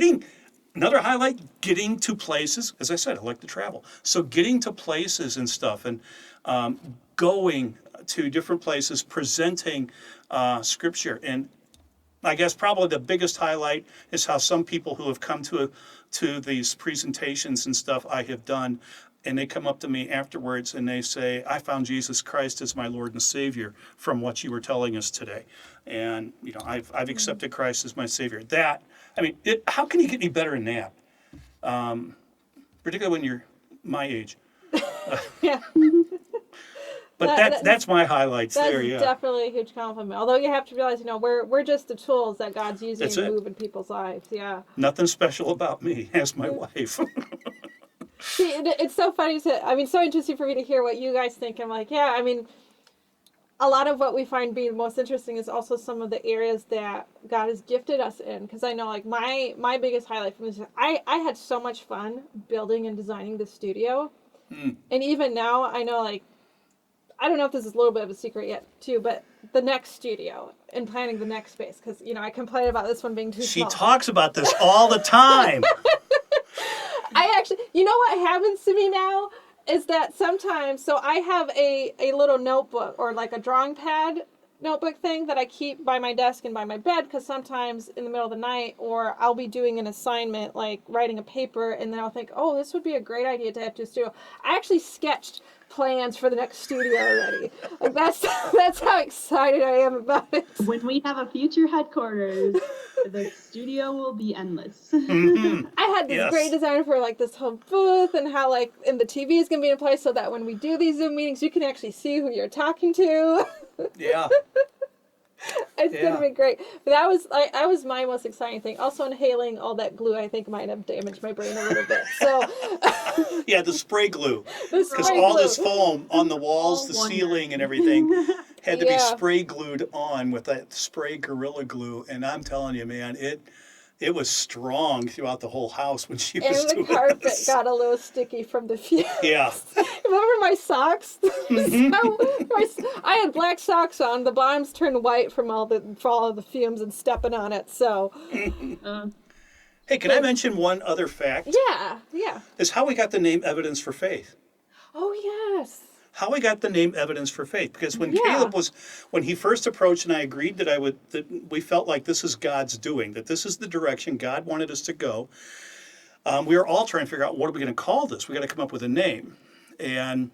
another highlight, getting to places. As I said, I like to travel. So getting to places and stuff, and going to different places, presenting Scripture. And I guess probably the biggest highlight is how some people who have come to these presentations and stuff I have done, and they come up to me afterwards and they say, I found Jesus Christ as my Lord and Savior from what you were telling us today. And I've accepted Christ as my Savior. How can you get any better than that? Particularly when you're my age. Yeah. But that's my highlights that's there, yeah. Definitely a huge compliment. Although you have to realize, we're just the tools that God's using to move in people's lives. Yeah. Nothing special about me as my wife. See, it's so funny so interesting for me to hear what you guys think. I'm like, yeah, a lot of what we find being most interesting is also some of the areas that God has gifted us in. Because I know, like, my biggest highlight from this, I had so much fun building and designing the studio. And even now, I know, like, I don't know if this is a little bit of a secret yet, too, but the next studio and planning the next space. Because, I complain about this one being too small. She talks about this all the time. I actually, what happens to me now is that sometimes, so I have a little notebook or like a drawing pad notebook thing that I keep by my desk and by my bed, because sometimes in the middle of the night, or I'll be doing an assignment like writing a paper, and then I'll think, oh, this would be a great idea to have to studio. I actually sketched plans for the next studio already. Like that's how excited I am about it. When we have a future headquarters, the studio will be endless. I had this great design for like this whole booth, and how and the TV is gonna be in place so that when we do these Zoom meetings, you can actually see who you're talking to. Yeah. It's gonna be great. But that was my most exciting thing. Also, inhaling all that glue, I think, might have damaged my brain a little bit. So yeah, the spray glue. Because all this foam on the walls, the ceiling, and everything had to be spray glued on with that spray Gorilla Glue. And I'm telling you, man, it was strong throughout the whole house when she was doing this. And the carpet this. got a little sticky from the fumes. Yeah. Remember my socks? I had black socks on. The bottoms turned white from all of the fumes and stepping on it. So. Hey, can I mention one other fact? Yeah. Is how we got the name Evidence4Faith. Oh, yes. How we got the name Evidence4Faith, because when Caleb when he first approached and I agreed that we felt like this is God's doing, that this is the direction God wanted us to go. We were all trying to figure out, what are we going to call this? We got to come up with a name. And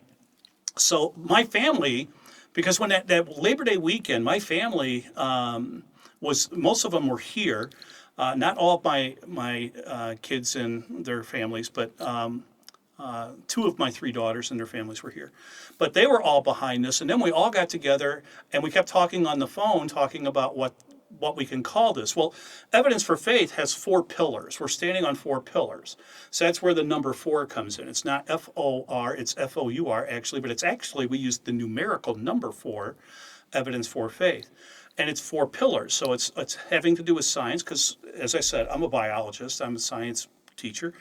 so my family, because when that Labor Day weekend, my family most of them were here. Not all of my kids and their families, but two of my three daughters and their families were here. But they were all behind this. And then we all got together and we kept talking on the phone, talking about what what we can call this. Well, Evidence for Faith has 4 pillars. We're standing on 4 pillars. So that's where the number 4 comes in. It's not F-O-R, it's F-O-U-R actually, but it's actually, we use the numerical number 4, Evidence for Faith. And it's 4 pillars. So it's having to do with science, because as I said, I'm a biologist, I'm a science teacher.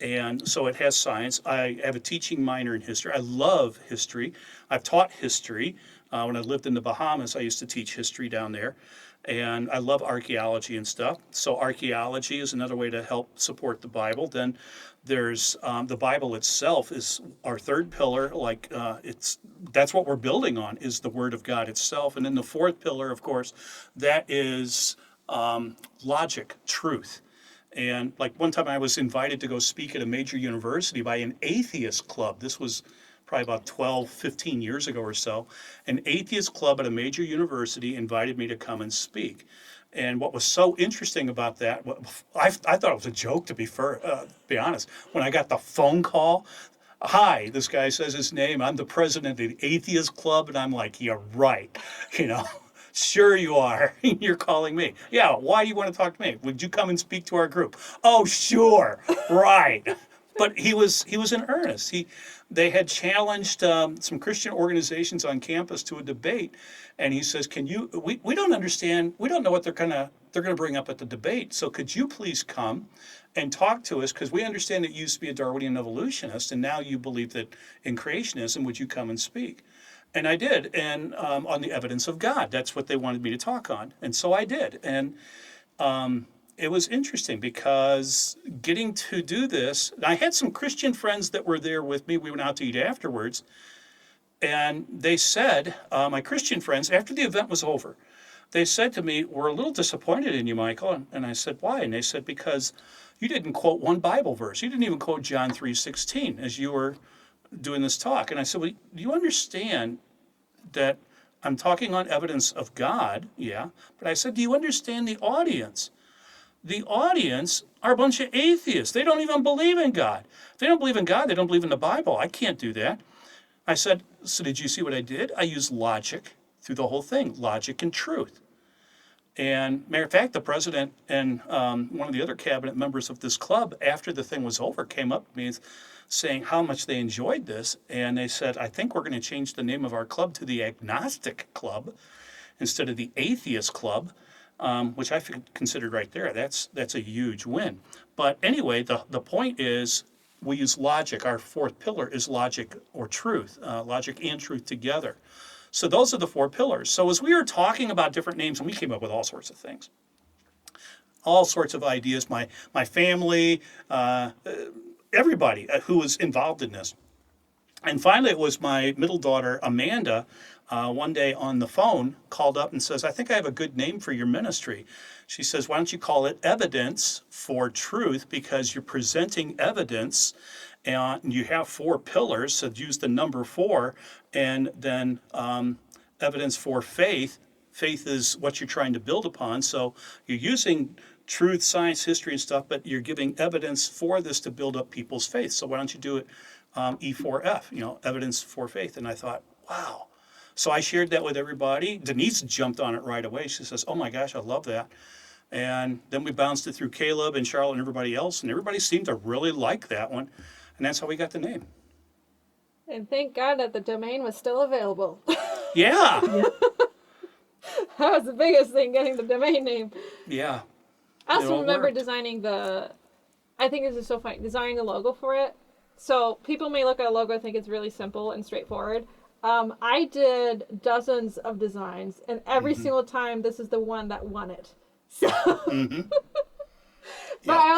And so it has science. I have a teaching minor in history. I love history. I've taught history. When I lived in the Bahamas, I used to teach history down there. And I love archaeology and stuff. So archaeology is another way to help support the Bible. Then there's the Bible itself is our 3rd pillar. That's what we're building on, is the Word of God itself. And then the 4th pillar, of course, that is logic, truth. And like one time I was invited to go speak at a major university by an atheist club. This was probably about 12, 15 years ago or so. An atheist club at a major university invited me to come and speak. And what was so interesting about that, I thought it was a joke, to be honest. When I got the phone call, hi, this guy says his name, I'm the president of the atheist club, and I'm like, you're right, Sure you are. You're calling me. Yeah, why do you want to talk to me? Would you come and speak to our group? Oh, sure. Right. But he was in earnest. They had challenged some Christian organizations on campus to a debate, and he says, we don't understand, we don't know what they're gonna bring up at the debate. So could you please come and talk to us, because we understand that you used to be a Darwinian evolutionist and now you believe that in creationism, would you come and speak? And I did, and on the evidence of God. That's what they wanted me to talk on. And so I did. And it was interesting because getting to do this, I had some Christian friends that were there with me. We went out to eat afterwards. And they said, my Christian friends, after the event was over, they said to me, we're a little disappointed in you, Michael. And I said, why? And they said, because you didn't quote one Bible verse. You didn't even quote John 3:16 as you were doing this talk. And I said, well, do you understand that I'm talking on evidence of God? Yeah. But I said, do you understand the audience? The audience are a bunch of atheists. They don't even believe in God. If they don't believe in God, they don't believe in the Bible. I can't do that. I said, so did you see what I did? I used logic through the whole thing, logic and truth. And matter of fact, the president and one of the other cabinet members of this club, after the thing was over, came up to me saying how much they enjoyed this. And they said, I think we're going to change the name of our club to the Agnostic Club instead of the Atheist Club, which I considered right there. That's a huge win. But anyway, the point is we use logic. Our 4th pillar is logic or truth, logic and truth together. So those are the 4 pillars. So as we were talking about different names, and we came up with all sorts of things, all sorts of ideas, my family, everybody who was involved in this. And finally, it was my middle daughter, Amanda, one day on the phone, called up and says, I think I have a good name for your ministry. She says, why don't you call it Evidence for Truth, because you're presenting evidence, and you have 4 pillars, so use the number 4, and then Evidence for Faith. Faith is what you're trying to build upon, so you're using truth, science, history, and stuff, but you're giving evidence for this to build up people's faith. So why don't you do it E4F, Evidence for Faith? And I thought, wow. So I shared that with everybody. Denise jumped on it right away. She says, oh my gosh, I love that. And then we bounced it through Caleb and Charlotte and everybody else, and everybody seemed to really like that one. And that's how we got the name. And thank God that the domain was still available. Yeah. That was the biggest thing, getting the domain name. Yeah. I also remember worked. designing I think this is so funny, designing the logo for it. So people may look at a logo and think it's really simple and straightforward. I did dozens of designs, and every single time this is the one that won it. So, but I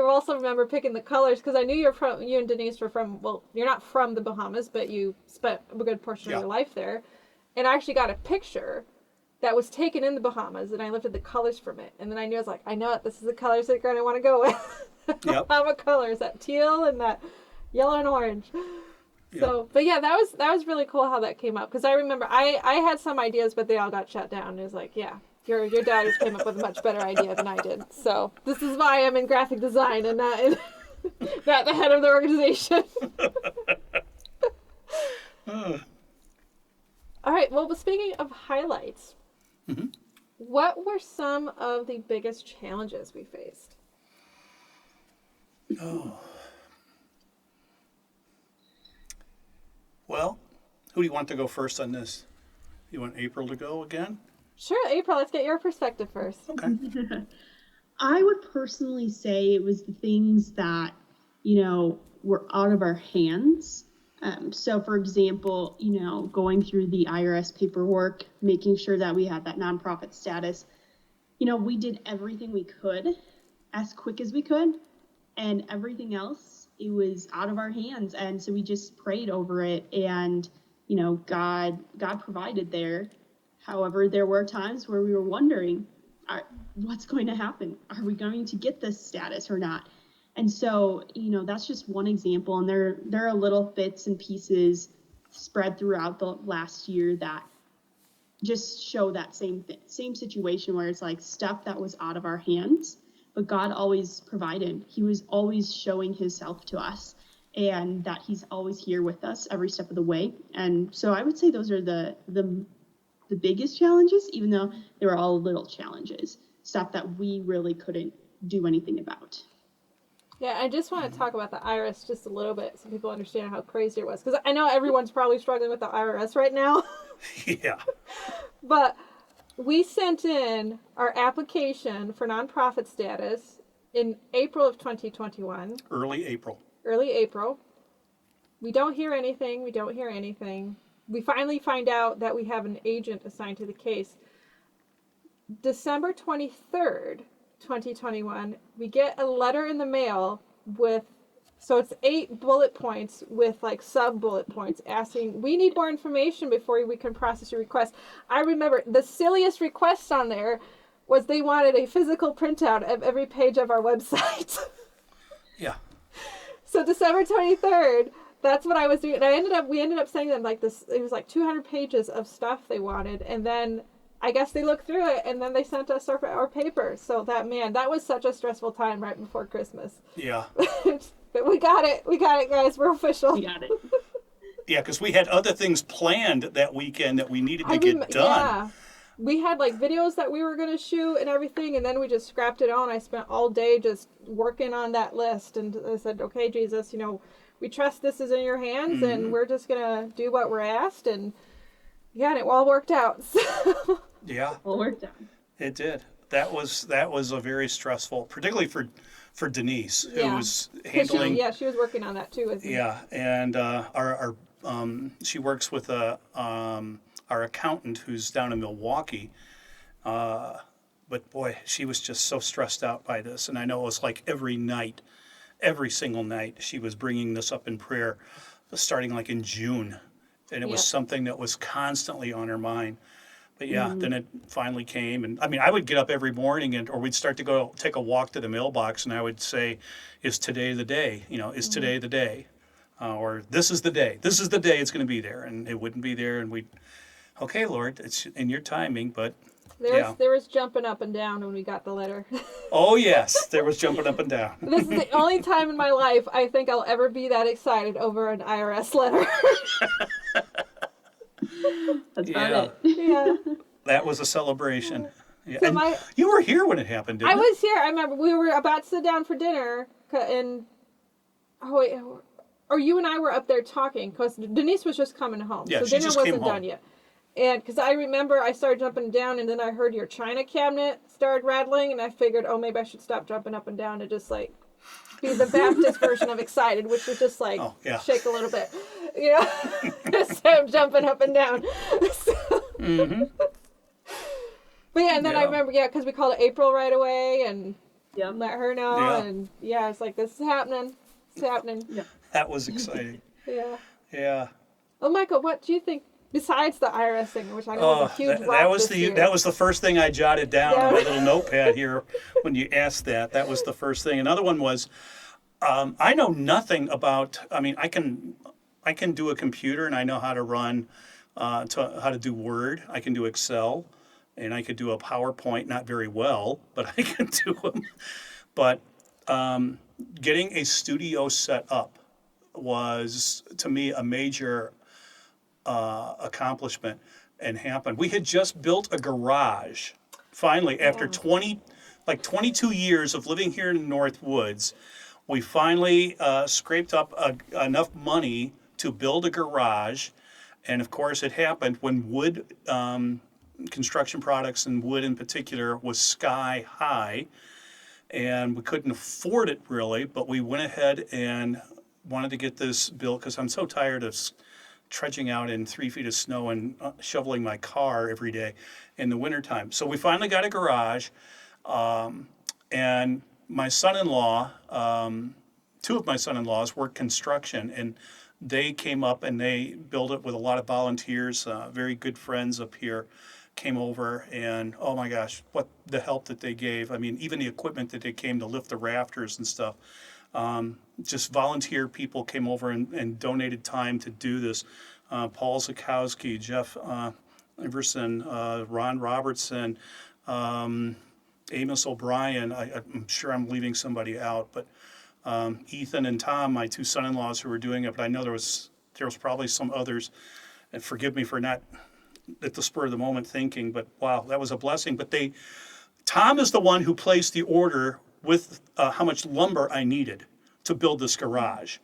also remember picking the colors, because I knew you and Denise were from, well, you're not from the Bahamas, but you spent a good portion of your life there. And I actually got a picture that was taken in the Bahamas, and I lifted the colors from it. And then I knew, I was like, I know it, this is the colors that I want to go with. Yep. Bahama colors, that teal and that yellow and orange. Yep. So, but yeah, that was really cool how that came up, because I remember I had some ideas, but they all got shut down. It was like, yeah, your daughters came up with a much better idea than I did. So this is why I'm in graphic design and not the head of the organization. All right. Well, speaking of highlights, What were some of the biggest challenges we faced? Oh. Well, who do you want to go first on this? You want April to go again? Sure, April, let's get your perspective first. Okay. I would personally say it was the things that, were out of our hands. So, for example, going through the IRS paperwork, making sure that we had that nonprofit status. We did everything we could as quick as we could, and everything else, it was out of our hands. And so we just prayed over it, and, God provided there. However, there were times where we were wondering, what's going to happen? Are we going to get this status or not? And so, that's just one example. And there are little bits and pieces spread throughout the last year that just show that same situation where it's like stuff that was out of our hands, but God always provided. He was always showing himself to us, and that he's always here with us every step of the way. And so I would say those are the biggest challenges, even though they were all little challenges, stuff that we really couldn't do anything about. Yeah, I just want to talk about the IRS just a little bit so people understand how crazy it was. Because I know everyone's probably struggling with the IRS right now. Yeah. But we sent in our application for nonprofit status in April of 2021. Early April. Early April. We don't hear anything. We finally find out that we have an agent assigned to the case. December 23rd, 2021, we get a letter in the mail so it's 8 bullet points with like sub-bullet points asking, we need more information before we can process your request. I remember the silliest request on there was they wanted a physical printout of every page of our website. Yeah. So December 23rd, that's what I was doing. And we ended up sending them like this, it was like 200 pages of stuff they wanted. And then I guess they looked through it, and then they sent us our paper. So that was such a stressful time right before Christmas. Yeah. But we got it, guys. We're official. We got it. Yeah, because we had other things planned that weekend that we needed to get done. Yeah. We had like videos that we were going to shoot and everything, and then we just scrapped it on. I spent all day just working on that list, and I said, okay, Jesus, we trust this is in your hands, and we're just going to do what we're asked. And yeah, and it all worked out. So. Yeah. All worked out. It did. That was a very stressful, particularly for Denise, who was handling. She was working on that too with me. Yeah, and our she works with our accountant who's down in Milwaukee. But boy, she was just so stressed out by this, and I know it was like every single night, she was bringing this up in prayer, starting like in June, and it was something that was constantly on her mind. But yeah, then it finally came, and I mean, I would get up every morning, or we'd start to go take a walk to the mailbox, and I would say, "Is today the day? Is today the day?" Or "This is the day. This is the day it's going to be there," and it wouldn't be there, and we'd, "Okay, Lord, it's in your timing," but there was jumping up and down when we got the letter. Oh yes, there was jumping up and down. This is the only time in my life I think I'll ever be that excited over an IRS letter. That's about it. Yeah. That was a celebration. Yeah. So And you were here when it happened, didn't I you? was here. I remember we were about to sit down for dinner, and or you and I were up there talking because Denise was just coming home, Yeah, so she dinner just came wasn't home. done yet. And because I remember I started jumping down, and then I heard your china cabinet started rattling, and I figured, oh, maybe I should stop jumping up and down and just like be the Baptist version of excited, which was just like shake a little bit, instead of jumping up and down. But yeah, and then I remember, because we called April right away and let her know, and it's like, this is happening. It's happening. Yeah. That was exciting. Yeah. Yeah. Well, Michael, what do you think besides the IRS thing, which I know was a huge rock that was the first thing I jotted down on my Yeah. little notepad here when you asked that. That was the first thing. Another one was, I know nothing about. I mean, I can do a computer, and I know how to run, how to do Word. I can do Excel, and I could do a PowerPoint. Not very well, but I can do them. But getting a studio set up was, to me, a major accomplishment and happened. We had just built a garage Finally, after Yeah. 22 years of living here in the North Woods, we finally scraped up enough money to build a garage. And of course, it happened when wood, construction products and wood in particular, was sky high. And we couldn't afford it really, but we went ahead and wanted to get this built because I'm so tired of trudging out in 3 feet of snow and shoveling my car every day in the wintertime. So we finally got a garage, and my son-in-law, two of my son-in-laws work construction, and they came up and they built it with a lot of volunteers, very good friends up here came over, and oh my gosh, what the help that they gave. I mean, even the equipment that they came to lift the rafters and stuff. Just volunteer people came over and donated time to do this. Paul Zakowski, Jeff Iverson, Ron Robertson, Amos O'Brien. I'm sure I'm leaving somebody out, but Ethan and Tom, my two son-in-laws who were doing it, but I know there was probably some others, and forgive me for not at the spur of the moment thinking, but wow, that was a blessing. But Tom is the one who placed the order with how much lumber I needed to build this garage.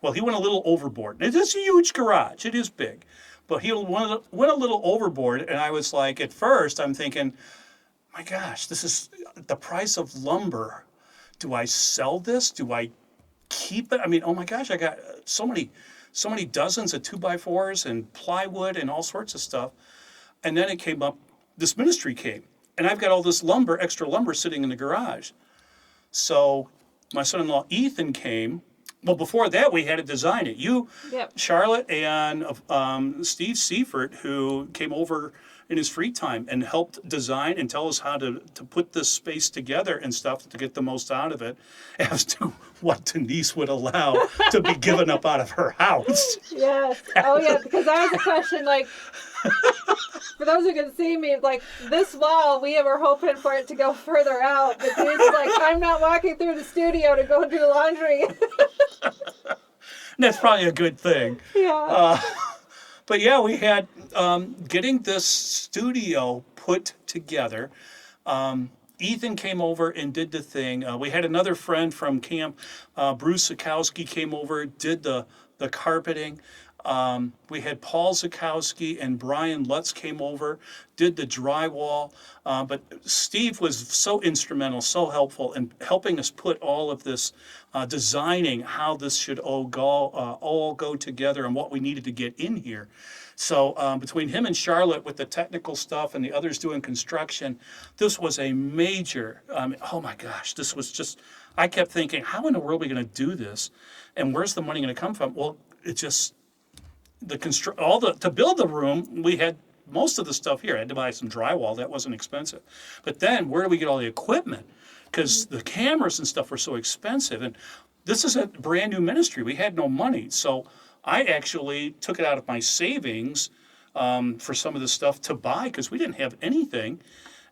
Well, he went a little overboard. It is a huge garage. It is big. But he went a little overboard, and I was like, at first, I'm thinking, my gosh, this is the price of lumber. Do I sell this? Do I keep it? I mean, oh my gosh, I got so many dozens of 2x4s and plywood and all sorts of stuff. And then it came up, this ministry came, and I've got all this lumber, extra lumber sitting in the garage. So my son-in-law Ethan came. Well, before that, we had to design it. Yep. Charlotte, and Steve Seifert, who came over in his free time and helped design and tell us how to put this space together and stuff to get the most out of it, as to what Denise would allow to be given up out of her house. Yes. Oh, yeah, because that was a question, like, for those who can see me, like, this wall, we were hoping for it to go further out, but Denise is like, I'm not walking through the studio to go do laundry. And that's probably a good thing. Yeah. But yeah, we had getting this studio put together. Ethan came over and did the thing. We had another friend from camp, Bruce Zakowski, came over, did the carpeting. We had Paul Zakowski and Brian Lutz came over, did the drywall. But Steve was so instrumental, so helpful in helping us put all of this, designing how this should all go together and what we needed to get in here. So between him and Charlotte with the technical stuff and the others doing construction, this was a major, oh my gosh, this was just, I kept thinking, how in the world are we going to do this? And where's the money going to come from? Well, it just, to build the room, we had most of the stuff here. I had to buy some drywall. That wasn't expensive. But then where do we get all the equipment? Because the cameras and stuff were so expensive. And this is a brand new ministry. We had no money. So I actually took it out of my savings for some of the stuff to buy because we didn't have anything.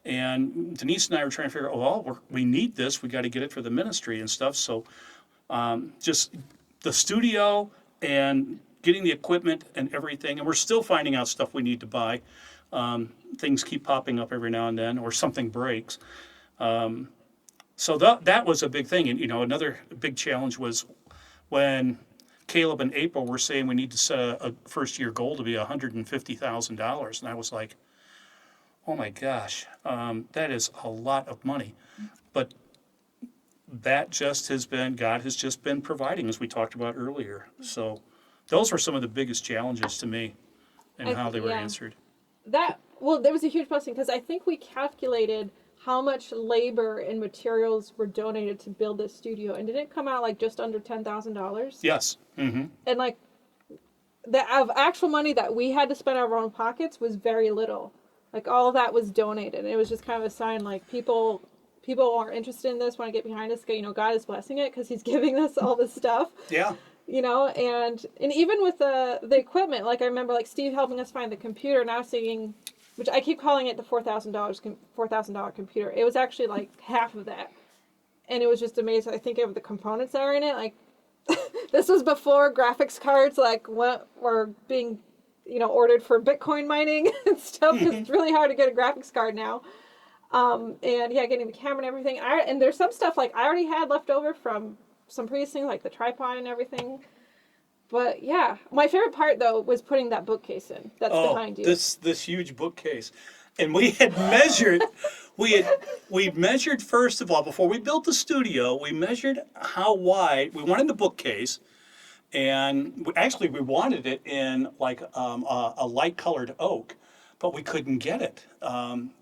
And Denise and I were trying to figure out, well, we need this. We got to get it for the ministry and stuff. So just the studio and getting the equipment and everything. And we're still finding out stuff we need to buy. Things keep popping up every now and then, or something breaks. So that was a big thing. And, another big challenge was when Caleb and April were saying we need to set a first year goal to be $150,000. And I was like, oh my gosh, that is a lot of money. But that just has been, God has just been providing, as we talked about earlier. So those were some of the biggest challenges to me and how they were answered. There was a huge blessing because I think we calculated how much labor and materials were donated to build this studio, and didn't it come out like just under $10,000? Yes. Mm-hmm. And like the actual money that we had to spend out of our own pockets was very little. Like all of that was donated, and it was just kind of a sign like people are interested in this, want to get behind us. God is blessing it because He's giving us all this stuff. Yeah. And even with the equipment, like I remember like Steve helping us find the computer, and I was thinking, which I keep calling it the $4,000 computer. It was actually like half of that. And it was just amazing. I think of the components that are in it. Like this was before graphics cards were being, ordered for Bitcoin mining and stuff. Because it's really hard to get a graphics card now. And yeah, getting the camera and everything. And there's some stuff like I already had left over from some previous things, like the tripod and everything. But yeah, my favorite part though was putting that bookcase in. That's behind you. This huge bookcase, and we had measured. We measured first of all before we built the studio. We measured how wide we wanted the bookcase, and we wanted it in like a light colored oak, but we couldn't get it.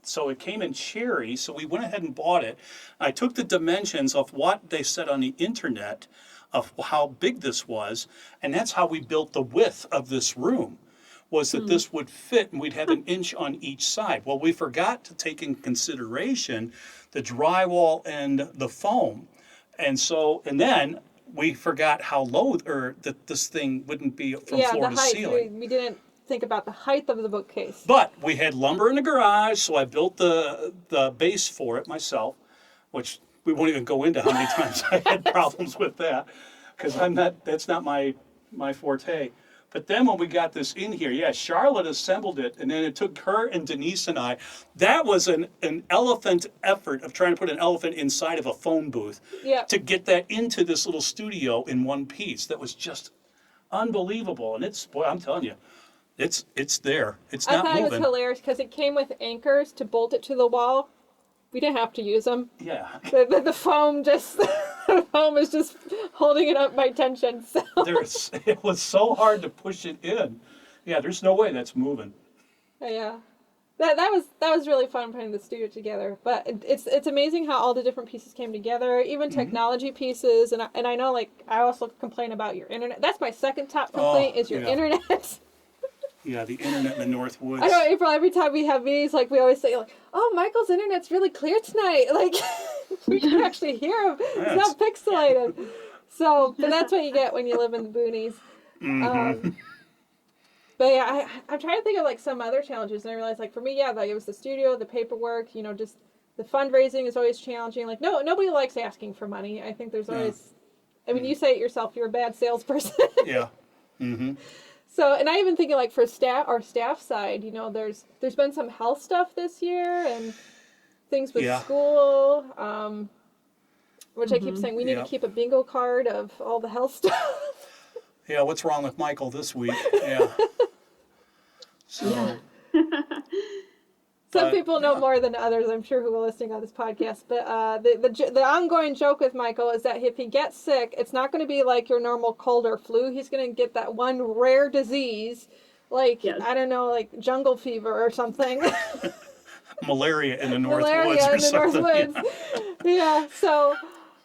So it came in cherry. So we went ahead and bought it. I took the dimensions of what they said on the internet of how big this was, and that's how we built the width of this room, was that this would fit and we'd have an inch on each side. Well, we forgot to take in consideration the drywall and the foam. And then we forgot how low, or that this thing wouldn't be from floor to height. ceiling. We didn't think about the height of the bookcase. But we had lumber in the garage, so I built the base for it myself, which we won't even go into how many times I had problems with that, because that's not my forte. But then when we got this in here, Charlotte assembled it, and then it took her and Denise and I. That was an elephant effort of trying to put an elephant inside of a phone booth to get that into this little studio in one piece. That was just unbelievable. And I'm telling you, it's there. It's not moving. I thought it was hilarious because it came with anchors to bolt it to the wall. We didn't have to use them. Yeah. The foam the foam is just holding it up by tension. So. It was so hard to push it in. Yeah, there's no way that's moving. Yeah. That was really fun putting the studio together. But it's amazing how all the different pieces came together, even technology pieces. And I know, like, I also complain about your internet. That's my second top complaint is your internet. Yeah, the internet in the North Woods. I know, April, every time we have meetings, like, we always say, like, oh, Michael's internet's really clear tonight. Like, we can actually hear him. It's not pixelated. So, but that's what you get when you live in the boonies. But yeah, I'm trying to think of, like, some other challenges. And I realized, like, for me, like, it was the studio, the paperwork, just the fundraising is always challenging. Like, nobody likes asking for money. I think there's always, I mean, you say it yourself, you're a bad salesperson. Yeah. Mm-hmm. So, and I even think like for our staff side, there's been some health stuff this year and things with school, which I keep saying we need to keep a bingo card of all the health stuff. Yeah, what's wrong with Michael this week? Yeah. So. Some people know more than others, I'm sure, who are listening on this podcast. But the ongoing joke with Michael is that if he gets sick, it's not going to be like your normal cold or flu. He's going to get that one rare disease, like, I don't know, like jungle fever or something. Malaria in the North Woods or something. North Woods. Yeah, so...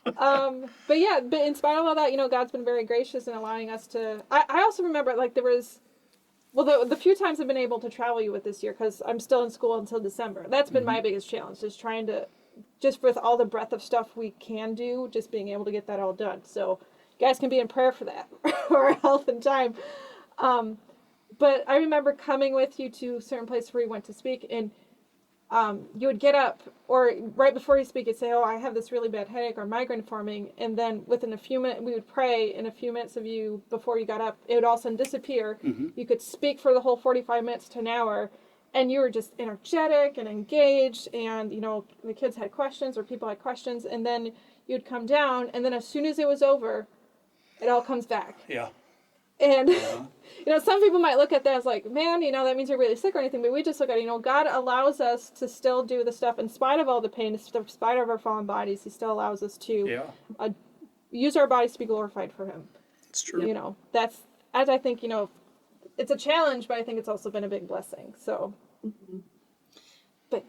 but in spite of all that, God's been very gracious in allowing us to... I also remember, like, there was... Well, the few times I've been able to travel you with this year, because I'm still in school until December. That's been my biggest challenge, is trying to, just with all the breadth of stuff we can do, just being able to get that all done. So you guys can be in prayer for that, for our health and time. But I remember coming with you to certain places where you went to speak, and you would get up, or right before you speak, you'd say, oh, I have this really bad headache or migraine forming, and then within a few minutes, we would pray, in a few minutes of you, before you got up, it would all of a sudden disappear. You could speak for the whole 45 minutes to an hour, and you were just energetic and engaged, and, the kids had questions, or people had questions, and then you'd come down, and then as soon as it was over, it all comes back. Yeah. And, some people might look at that as like, man, that means you're really sick or anything. But we just look at it, God allows us to still do the stuff in spite of all the pain, in spite of our fallen bodies. He still allows us to use our bodies to be glorified for Him. It's true. That's, as I think, it's a challenge, but I think it's also been a big blessing. So, but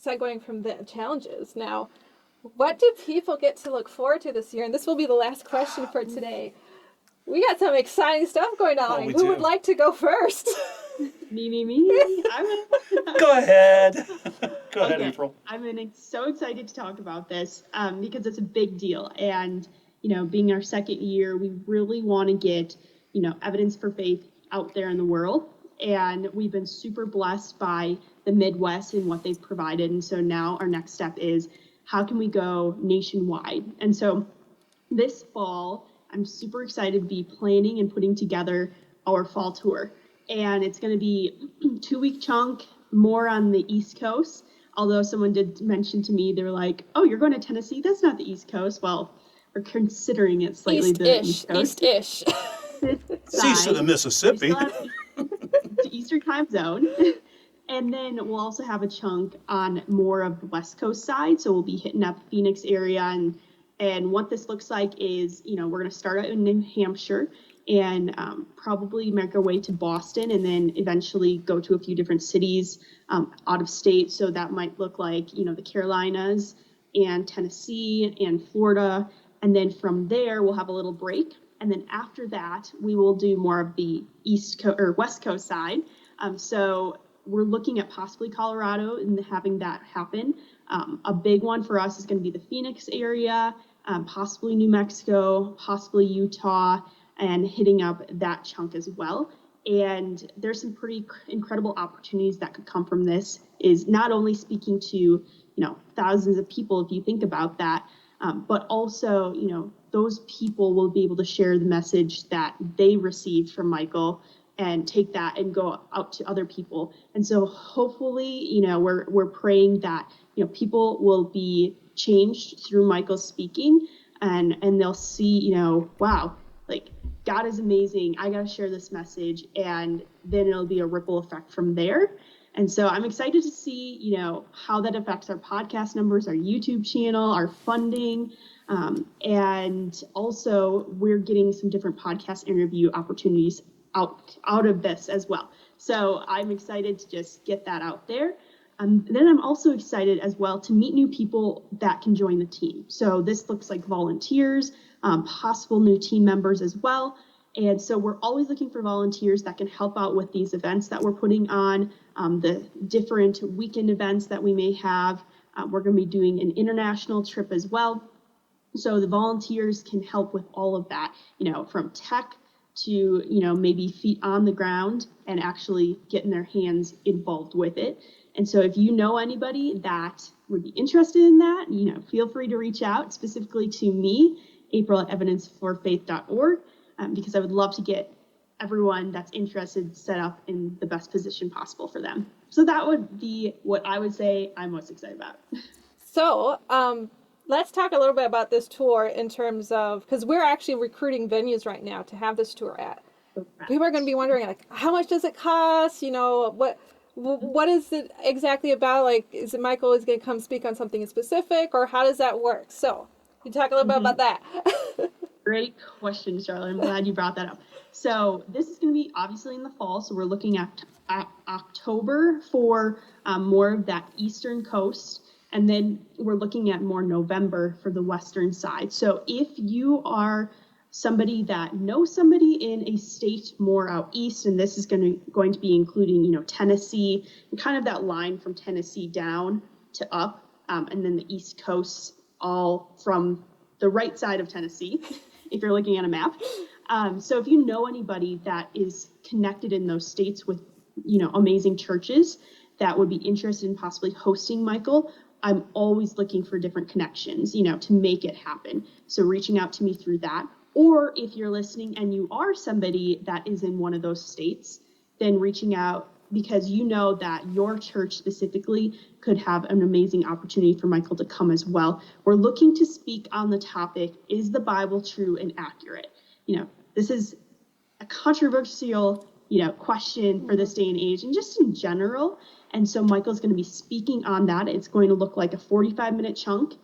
segueing from the challenges now, what do people get to look forward to this year? And this will be the last question for today. We got some exciting stuff going on. Who would like to go first? Me. Go ahead. Go ahead, April. I'm so excited to talk about this because it's a big deal. And, being our second year, we really want to get, Evidence for Faith out there in the world. And we've been super blessed by the Midwest and what they've provided. And so now our next step is, how can we go nationwide? And so this fall, I'm super excited to be planning and putting together our fall tour. And it's going to be 2-week chunk, more on the East Coast. although someone did mention to me, they were like, oh, you're going to Tennessee? That's not the East Coast. Well, we're considering it slightly the East Coast. East-ish. Cease of the Mississippi. To Eastern time zone. And then we'll also have a chunk on more of the West Coast side. So we'll be hitting up Phoenix area. And what this looks like is, we're going to start out in New Hampshire and probably make our way to Boston and then eventually go to a few different cities out of state. So that might look like, the Carolinas and Tennessee and Florida. And then from there, we'll have a little break. And then after that, we will do more of the East Coast or West Coast side. So we're looking at possibly Colorado and having that happen. A big one for us is going to be the Phoenix area, possibly New Mexico, possibly Utah, and hitting up that chunk as well. And there's some pretty incredible opportunities that could come from this, is not only speaking to, thousands of people, if you think about that, but also, those people will be able to share the message that they received from Michael and take that and go out to other people. And so hopefully, we're praying that, people will be changed through Michael's speaking and they'll see, wow, like God is amazing. I got to share this message, and then it'll be a ripple effect from there. And so I'm excited to see, how that affects our podcast numbers, our YouTube channel, our funding. And also we're getting some different podcast interview opportunities out of this as well. So I'm excited to just get that out there. Then I'm also excited as well to meet new people that can join the team. So this looks like volunteers, possible new team members as well. And so we're always looking for volunteers that can help out with these events that we're putting on, the different weekend events that we may have. We're going to be doing an international trip as well. So the volunteers can help with all of that, from tech to, maybe feet on the ground and actually getting their hands involved with it. And so if you know anybody that would be interested in that, feel free to reach out specifically to me, April at Evidence4Faith.org, because I would love to get everyone that's interested set up in the best position possible for them. So that would be what I would say I'm most excited about. So, let's talk a little bit about this tour in terms of, because we're actually recruiting venues right now to have this tour at. People are going to be wondering, like, how much does it cost? What is it exactly about? Like, is it Michael is going to come speak on something specific, or how does that work? So, you talk a little bit about that. Great question, Charlotte. I'm glad you brought that up. So this is going to be obviously in the fall. So we're looking at October for more of that eastern coast. And then we're looking at more November for the western side. So if you are somebody that knows somebody in a state more out east, and this is going to be including, Tennessee, and kind of that line from Tennessee down to up, and then the East Coast, all from the right side of Tennessee, if you're looking at a map. So if you know anybody that is connected in those states with, amazing churches that would be interested in possibly hosting Michael, I'm always looking for different connections, to make it happen. So reaching out to me through that. Or if you're listening and you are somebody that is in one of those states, then reaching out because you know that your church specifically could have an amazing opportunity for Michael to come as well. We're looking to speak on the topic, is the Bible true and accurate? This is a controversial, question for this day and age and just in general. And so Michael's going to be speaking on that. It's going to look like a 45-minute chunk,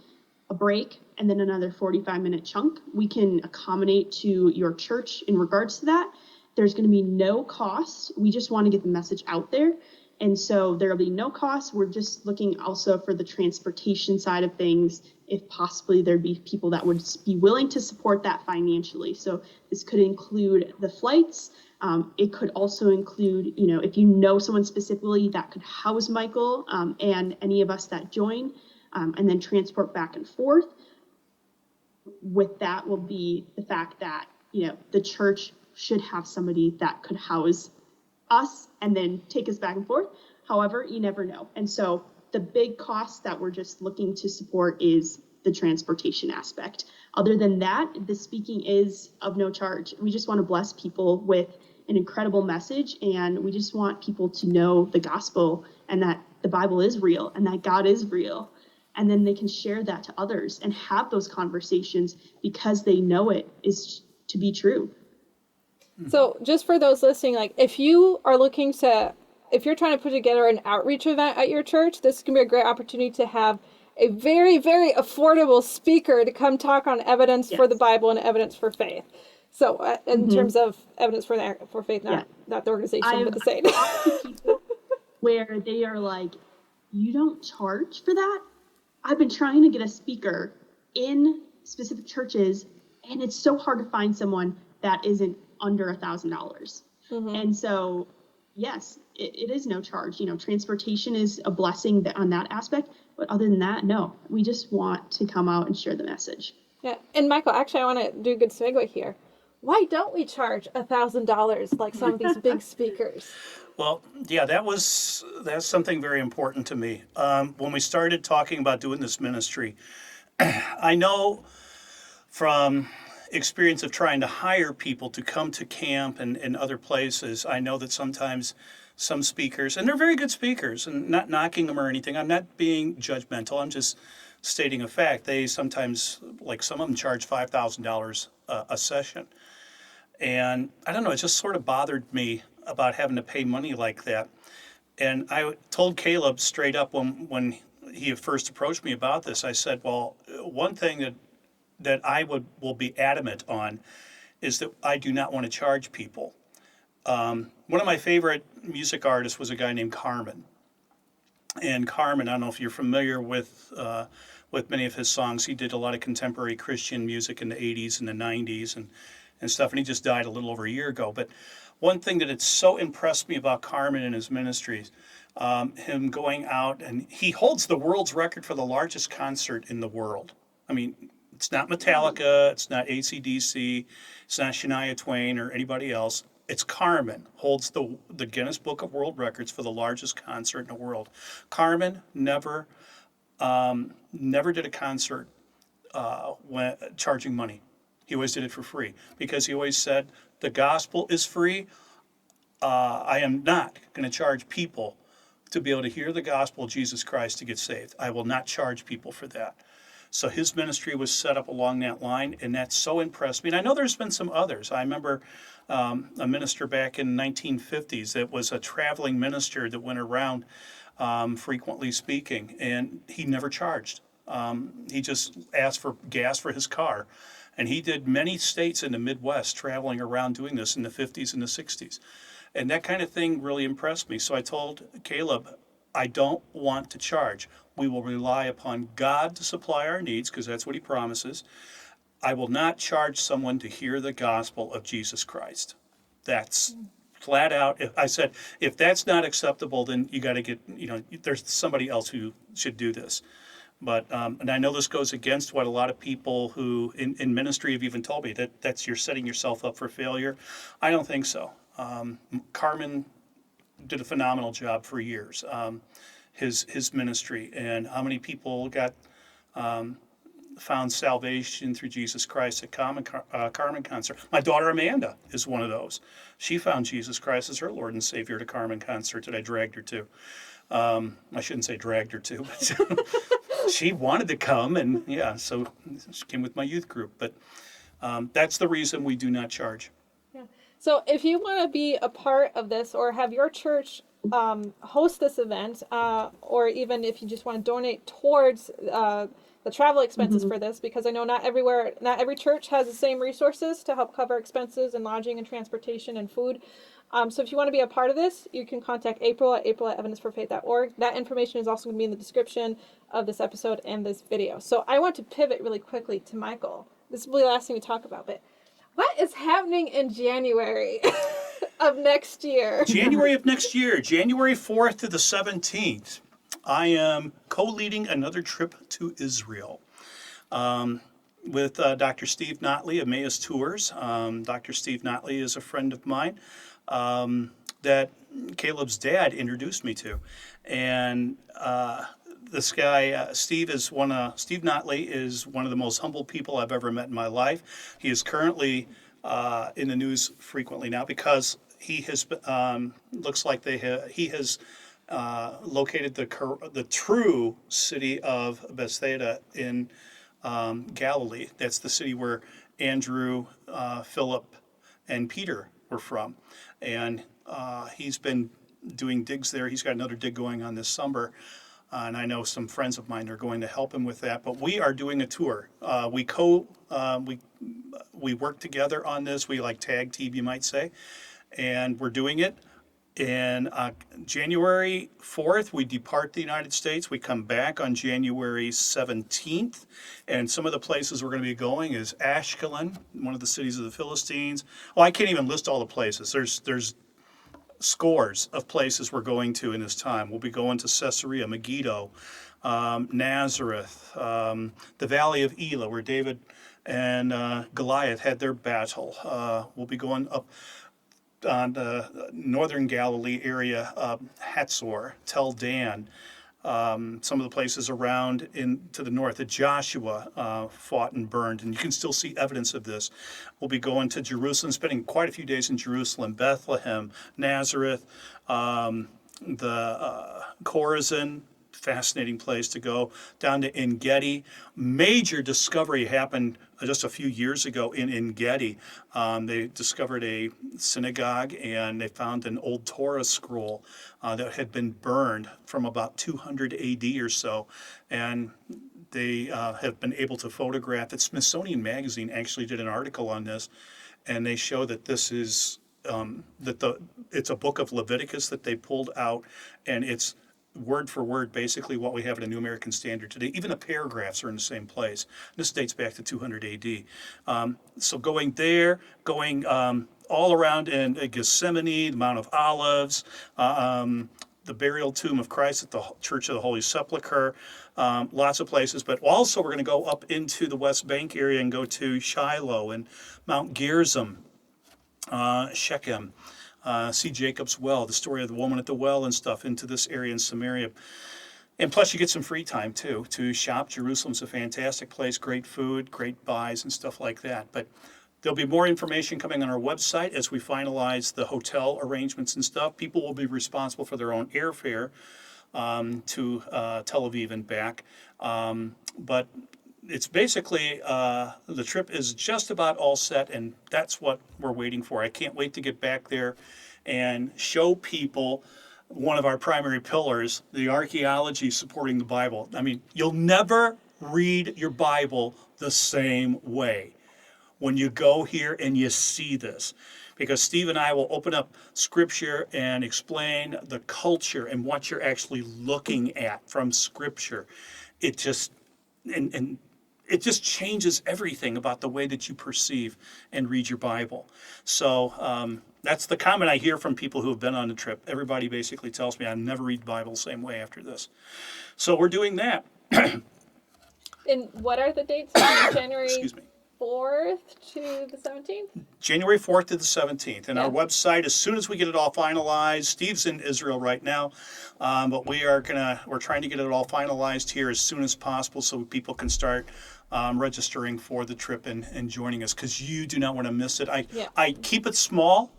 a break, and then another 45-minute chunk. We can accommodate to your church in regards to that. There's going to be no cost. We just want to get the message out there. And so there'll be no cost. We're just looking also for the transportation side of things, if possibly there'd be people that would be willing to support that financially. So this could include the flights. It could also include, if you know someone specifically that could house Michael and any of us that join, and then transport back and forth. With that will be the fact that, the church should have somebody that could house us and then take us back and forth. However, you never know. And so the big cost that we're just looking to support is the transportation aspect. Other than that, the speaking is of no charge. We just want to bless people with an incredible message, and we just want people to know the gospel and that the Bible is real and that God is real. And then they can share that to others and have those conversations because they know it is to be true. So just for those listening, like if you're trying to put together an outreach event at your church, this can be a great opportunity to have a very, very affordable speaker to come talk on evidence for the Bible and evidence for faith. So in terms of evidence for faith, not the organization, but the saint. I've talked to people where they are like, you don't charge for that? I've been trying to get a speaker in specific churches, and it's so hard to find someone that isn't under $1,000. And so, yes, it is no charge. Transportation is a blessing on that aspect. But other than that, no, we just want to come out and share the message. Yeah. And Michael, actually, I want to do a good segue here. Why don't we charge $1,000 like some of these big speakers? Well, yeah, that's something very important to me. When we started talking about doing this ministry, I know from experience of trying to hire people to come to camp and other places, I know that sometimes some speakers, and they're very good speakers, and not knocking them or anything, I'm not being judgmental, I'm just stating a fact. They sometimes, like some of them charge $5,000 a session. And I don't know, it just sort of bothered me about having to pay money like that. And I told Caleb straight up when he first approached me about this, I said, well, one thing that I will be adamant on is that I do not want to charge people. One of my favorite music artists was a guy named Carmen. And Carmen, I don't know if you're familiar with many of his songs. He did a lot of contemporary Christian music in the 80s and the 90s and stuff, and he just died a little over a year ago. But one thing that had so impressed me about Carmen and his ministries, him going out, and he holds the world's record for the largest concert in the world. I mean, it's not Metallica, it's not AC/DC, it's not Shania Twain or anybody else. It's Carmen holds the Guinness Book of World Records for the largest concert in the world. Carmen never did a concert when charging money. He always did it for free because he always said, the gospel is free. I am not going to charge people to be able to hear the gospel of Jesus Christ to get saved. I will not charge people for that. So his ministry was set up along that line, and that so impressed me. And I know there's been some others. I remember a minister back in the 1950s that was a traveling minister that went around frequently speaking, and he never charged. He just asked for gas for his car. And he did many states in the Midwest traveling around doing this in the 50s and the 60s. And that kind of thing really impressed me. So I told Caleb, I don't want to charge. We will rely upon God to supply our needs because that's what he promises. I will not charge someone to hear the gospel of Jesus Christ. That's flat out. I said, if that's not acceptable, then you got to get, there's somebody else who should do this. But and I know this goes against what a lot of people who in ministry have even told me, that's you're setting yourself up for failure. I don't think so. Carmen did a phenomenal job for years. His ministry, and how many people got found salvation through Jesus Christ at Carmen concert. My daughter Amanda is one of those. She found Jesus Christ as her Lord and Savior at a Carmen concert that I dragged her to. I shouldn't say dragged her to, but she wanted to come, and so she came with my youth group. But that's the reason we do not charge. Yeah. So if you want to be a part of this or have your church host this event, or even if you just want to donate towards the travel expenses for this, because I know not every church has the same resources to help cover expenses and lodging and transportation and food. So if you want to be a part of this, you can contact April at evidence4faith.org. That information is also going to be in the description of this episode and this video. So I want to pivot really quickly to Michael. This will be the last thing we talk about, but what is happening in January of next year? January of next year, January 4th to the 17th, I am co-leading another trip to Israel with Dr. Steve Notley of Emmaus Tours. Dr. Steve Notley is a friend of mine that Caleb's dad introduced me to. And this guy, Steve Notley is one of the most humble people I've ever met in my life. He is currently in the news frequently now because he has, looks like he has located the true city of Bethsaida in Galilee. That's the city where Andrew, Philip, and Peter were from. And he's been doing digs there. He's got another dig going on this summer. And I know some friends of mine are going to help him with that. But we are doing a tour. We work together on this. We like tag team, you might say. And we're doing it. In January 4th, we depart the United States. We come back on January 17th. And some of the places we're going to be going is Ashkelon, one of the cities of the Philistines. Oh, I can't even list all the places. There's scores of places we're going to in this time. We'll be going to Caesarea, Megiddo, Nazareth, the Valley of Elah, where David and Goliath had their battle. We'll be going up on the northern Galilee area, Hatzor, Tel Dan, some of the places around to the north that Joshua fought and burned, and you can still see evidence of this. We'll be going to Jerusalem, spending quite a few days in Jerusalem, Bethlehem, Nazareth, the Chorazin, fascinating place to go, down to En-Gedi. Major discovery happened just a few years ago in En-Gedi. They discovered a synagogue, and they found an old Torah scroll that had been burned from about 200 AD or so. And they have been able to photograph it. Smithsonian Magazine actually did an article on this, and they show that this is it's a book of Leviticus that they pulled out, and it's word for word basically what we have in a New American Standard today. Even the paragraphs are in the same place. This dates back to 200 AD. So going there, going all around in Gethsemane, the Mount of Olives, the burial tomb of Christ at the Church of the Holy Sepulchre, lots of places. But also we're going to go up into the West Bank area and go to Shiloh and Mount Gerizim, Shechem. See Jacob's well, the story of the woman at the well and stuff, into this area in Samaria. And plus you get some free time too to shop. Jerusalem's a fantastic place, great food, great buys and stuff like that. But there'll be more information coming on our website as we finalize the hotel arrangements and stuff. People will be responsible for their own airfare to Tel Aviv and back. But it's basically, the trip is just about all set, and that's what we're waiting for. I can't wait to get back there and show people one of our primary pillars, the archaeology supporting the Bible. I mean, you'll never read your Bible the same way when you go here and you see this. Because Steve and I will open up Scripture and explain the culture and what you're actually looking at from Scripture. It just, and it just changes everything about the way that you perceive and read your Bible. So that's the comment I hear from people who have been on the trip. Everybody basically tells me I never read the Bible the same way after this. So we're doing that. And what are the dates? January Excuse me. 4th to the 17th? January 4th to the 17th. And Yeah. our website, as soon as we get it all finalized, Steve's in Israel right now, but we're trying to get it all finalized here as soon as possible so people can start registering for the trip and joining us, because you do not want to miss it. I keep it small.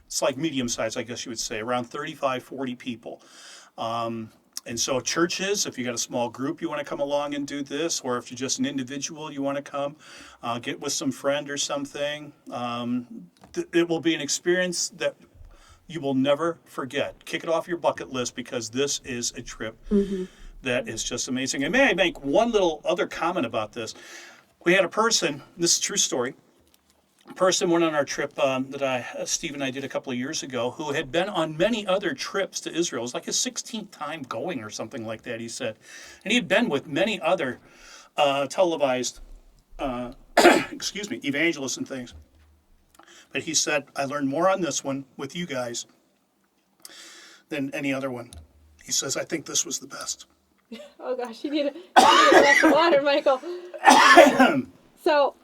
It's like medium size, I guess you would say, around 35, 40 people. And so churches, if you got a small group you want to come along and do this, or if you're just an individual you want to come, get with some friend or something. It will be an experience that you will never forget. Kick it off your bucket list, because this is a trip that is just amazing. And may I make one little other comment about this? We had a person, this is a true story, a person went on our trip that Steve and I did a couple of years ago, who had been on many other trips to Israel. It was like his 16th time going or something like that, he said. And he had been with many other televised evangelists and things. But he said, I learned more on this one with you guys than any other one. He says, I think this was the best. Oh gosh, you need a glass of water, Michael. So,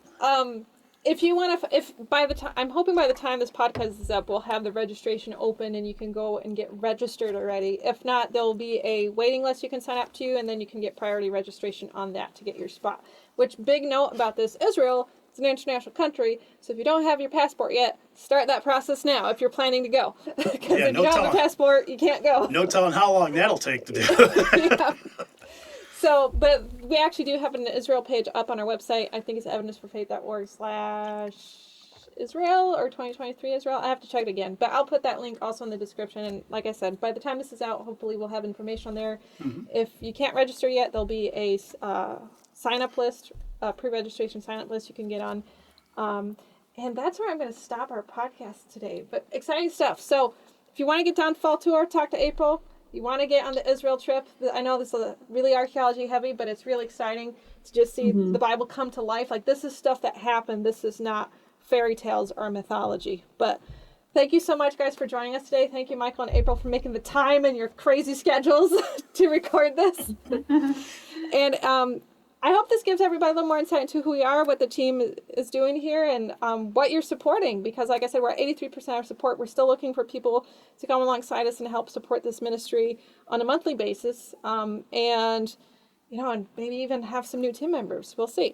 if you want to, I'm hoping by the time this podcast is up, we'll have the registration open and you can go and get registered already. If not, there'll be a waiting list you can sign up to, and then you can get priority registration on that to get your spot. Which, big note about this Israel It's an international country, so if you don't have your passport yet, start that process now if you're planning to go. Because if you don't have a passport, you can't go. No telling how long that'll take to do. Yeah. So, but we actually do have an Israel page up on our website. I think it's evidenceforfaith.org/Israel or 2023 Israel. I have to check it again, but I'll put that link also in the description. And like I said, by the time this is out, hopefully we'll have information on there. Mm-hmm. If you can't register yet, there'll be a sign-up list, pre-registration sign-up list you can get on. And that's where I'm going to stop our podcast today. But exciting stuff. So if you want to get down fall tour, talk to April. You want to get on the Israel trip. I know this is really archaeology heavy, but it's really exciting to just see the Bible come to life. Like, this is stuff that happened. This is not fairy tales or mythology. But thank you so much, guys, for joining us today. Thank you, Michael and April, for making the time in your crazy schedules to record this. And I hope this gives everybody a little more insight into who we are, what the team is doing here, and what you're supporting. Because, like I said, we're at 83% of support. We're still looking for people to come alongside us and help support this ministry on a monthly basis. And maybe even have some new team members. We'll see.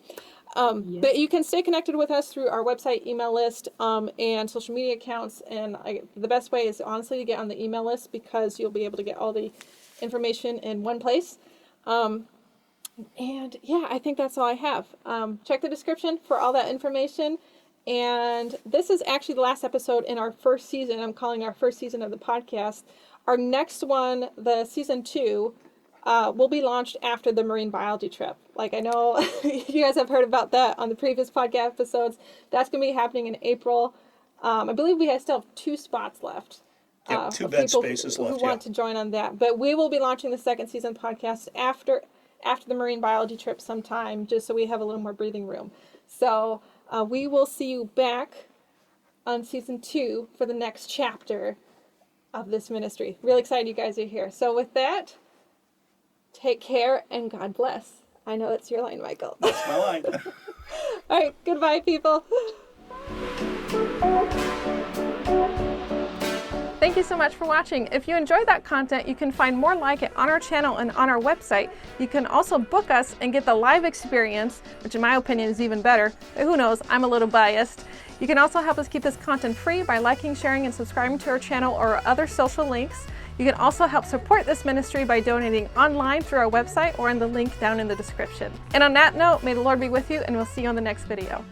But you can stay connected with us through our website, email list, and social media accounts. And the best way is honestly to get on the email list, because you'll be able to get all the information in one place. And yeah, I think that's all I have. Check the description for all that information. And this is actually the last episode in our first season. I'm calling our first season of the podcast. Our next one, the season 2, will be launched after the marine biology trip. Like, I know you guys have heard about that on the previous podcast episodes. That's going to be happening in April. I believe we still have 2 spots left. Yep, 2 bed spaces left. Who want to join on that. But we will be launching the second season podcast after the marine biology trip sometime, just so we have a little more breathing room. So we will see you back on season 2 for the next chapter of this ministry. Really excited you guys are here. So with that, take care and God bless. I know that's your line, Michael. That's my line. All right, goodbye, people. Thank you so much for watching. If you enjoyed that content, you can find more like it on our channel and on our website. You can also book us and get the live experience, which in my opinion is even better. But who knows, I'm a little biased. You can also help us keep this content free by liking, sharing, and subscribing to our channel or other social links. You can also help support this ministry by donating online through our website or in the link down in the description. And on that note, may the Lord be with you, and we'll see you on the next video.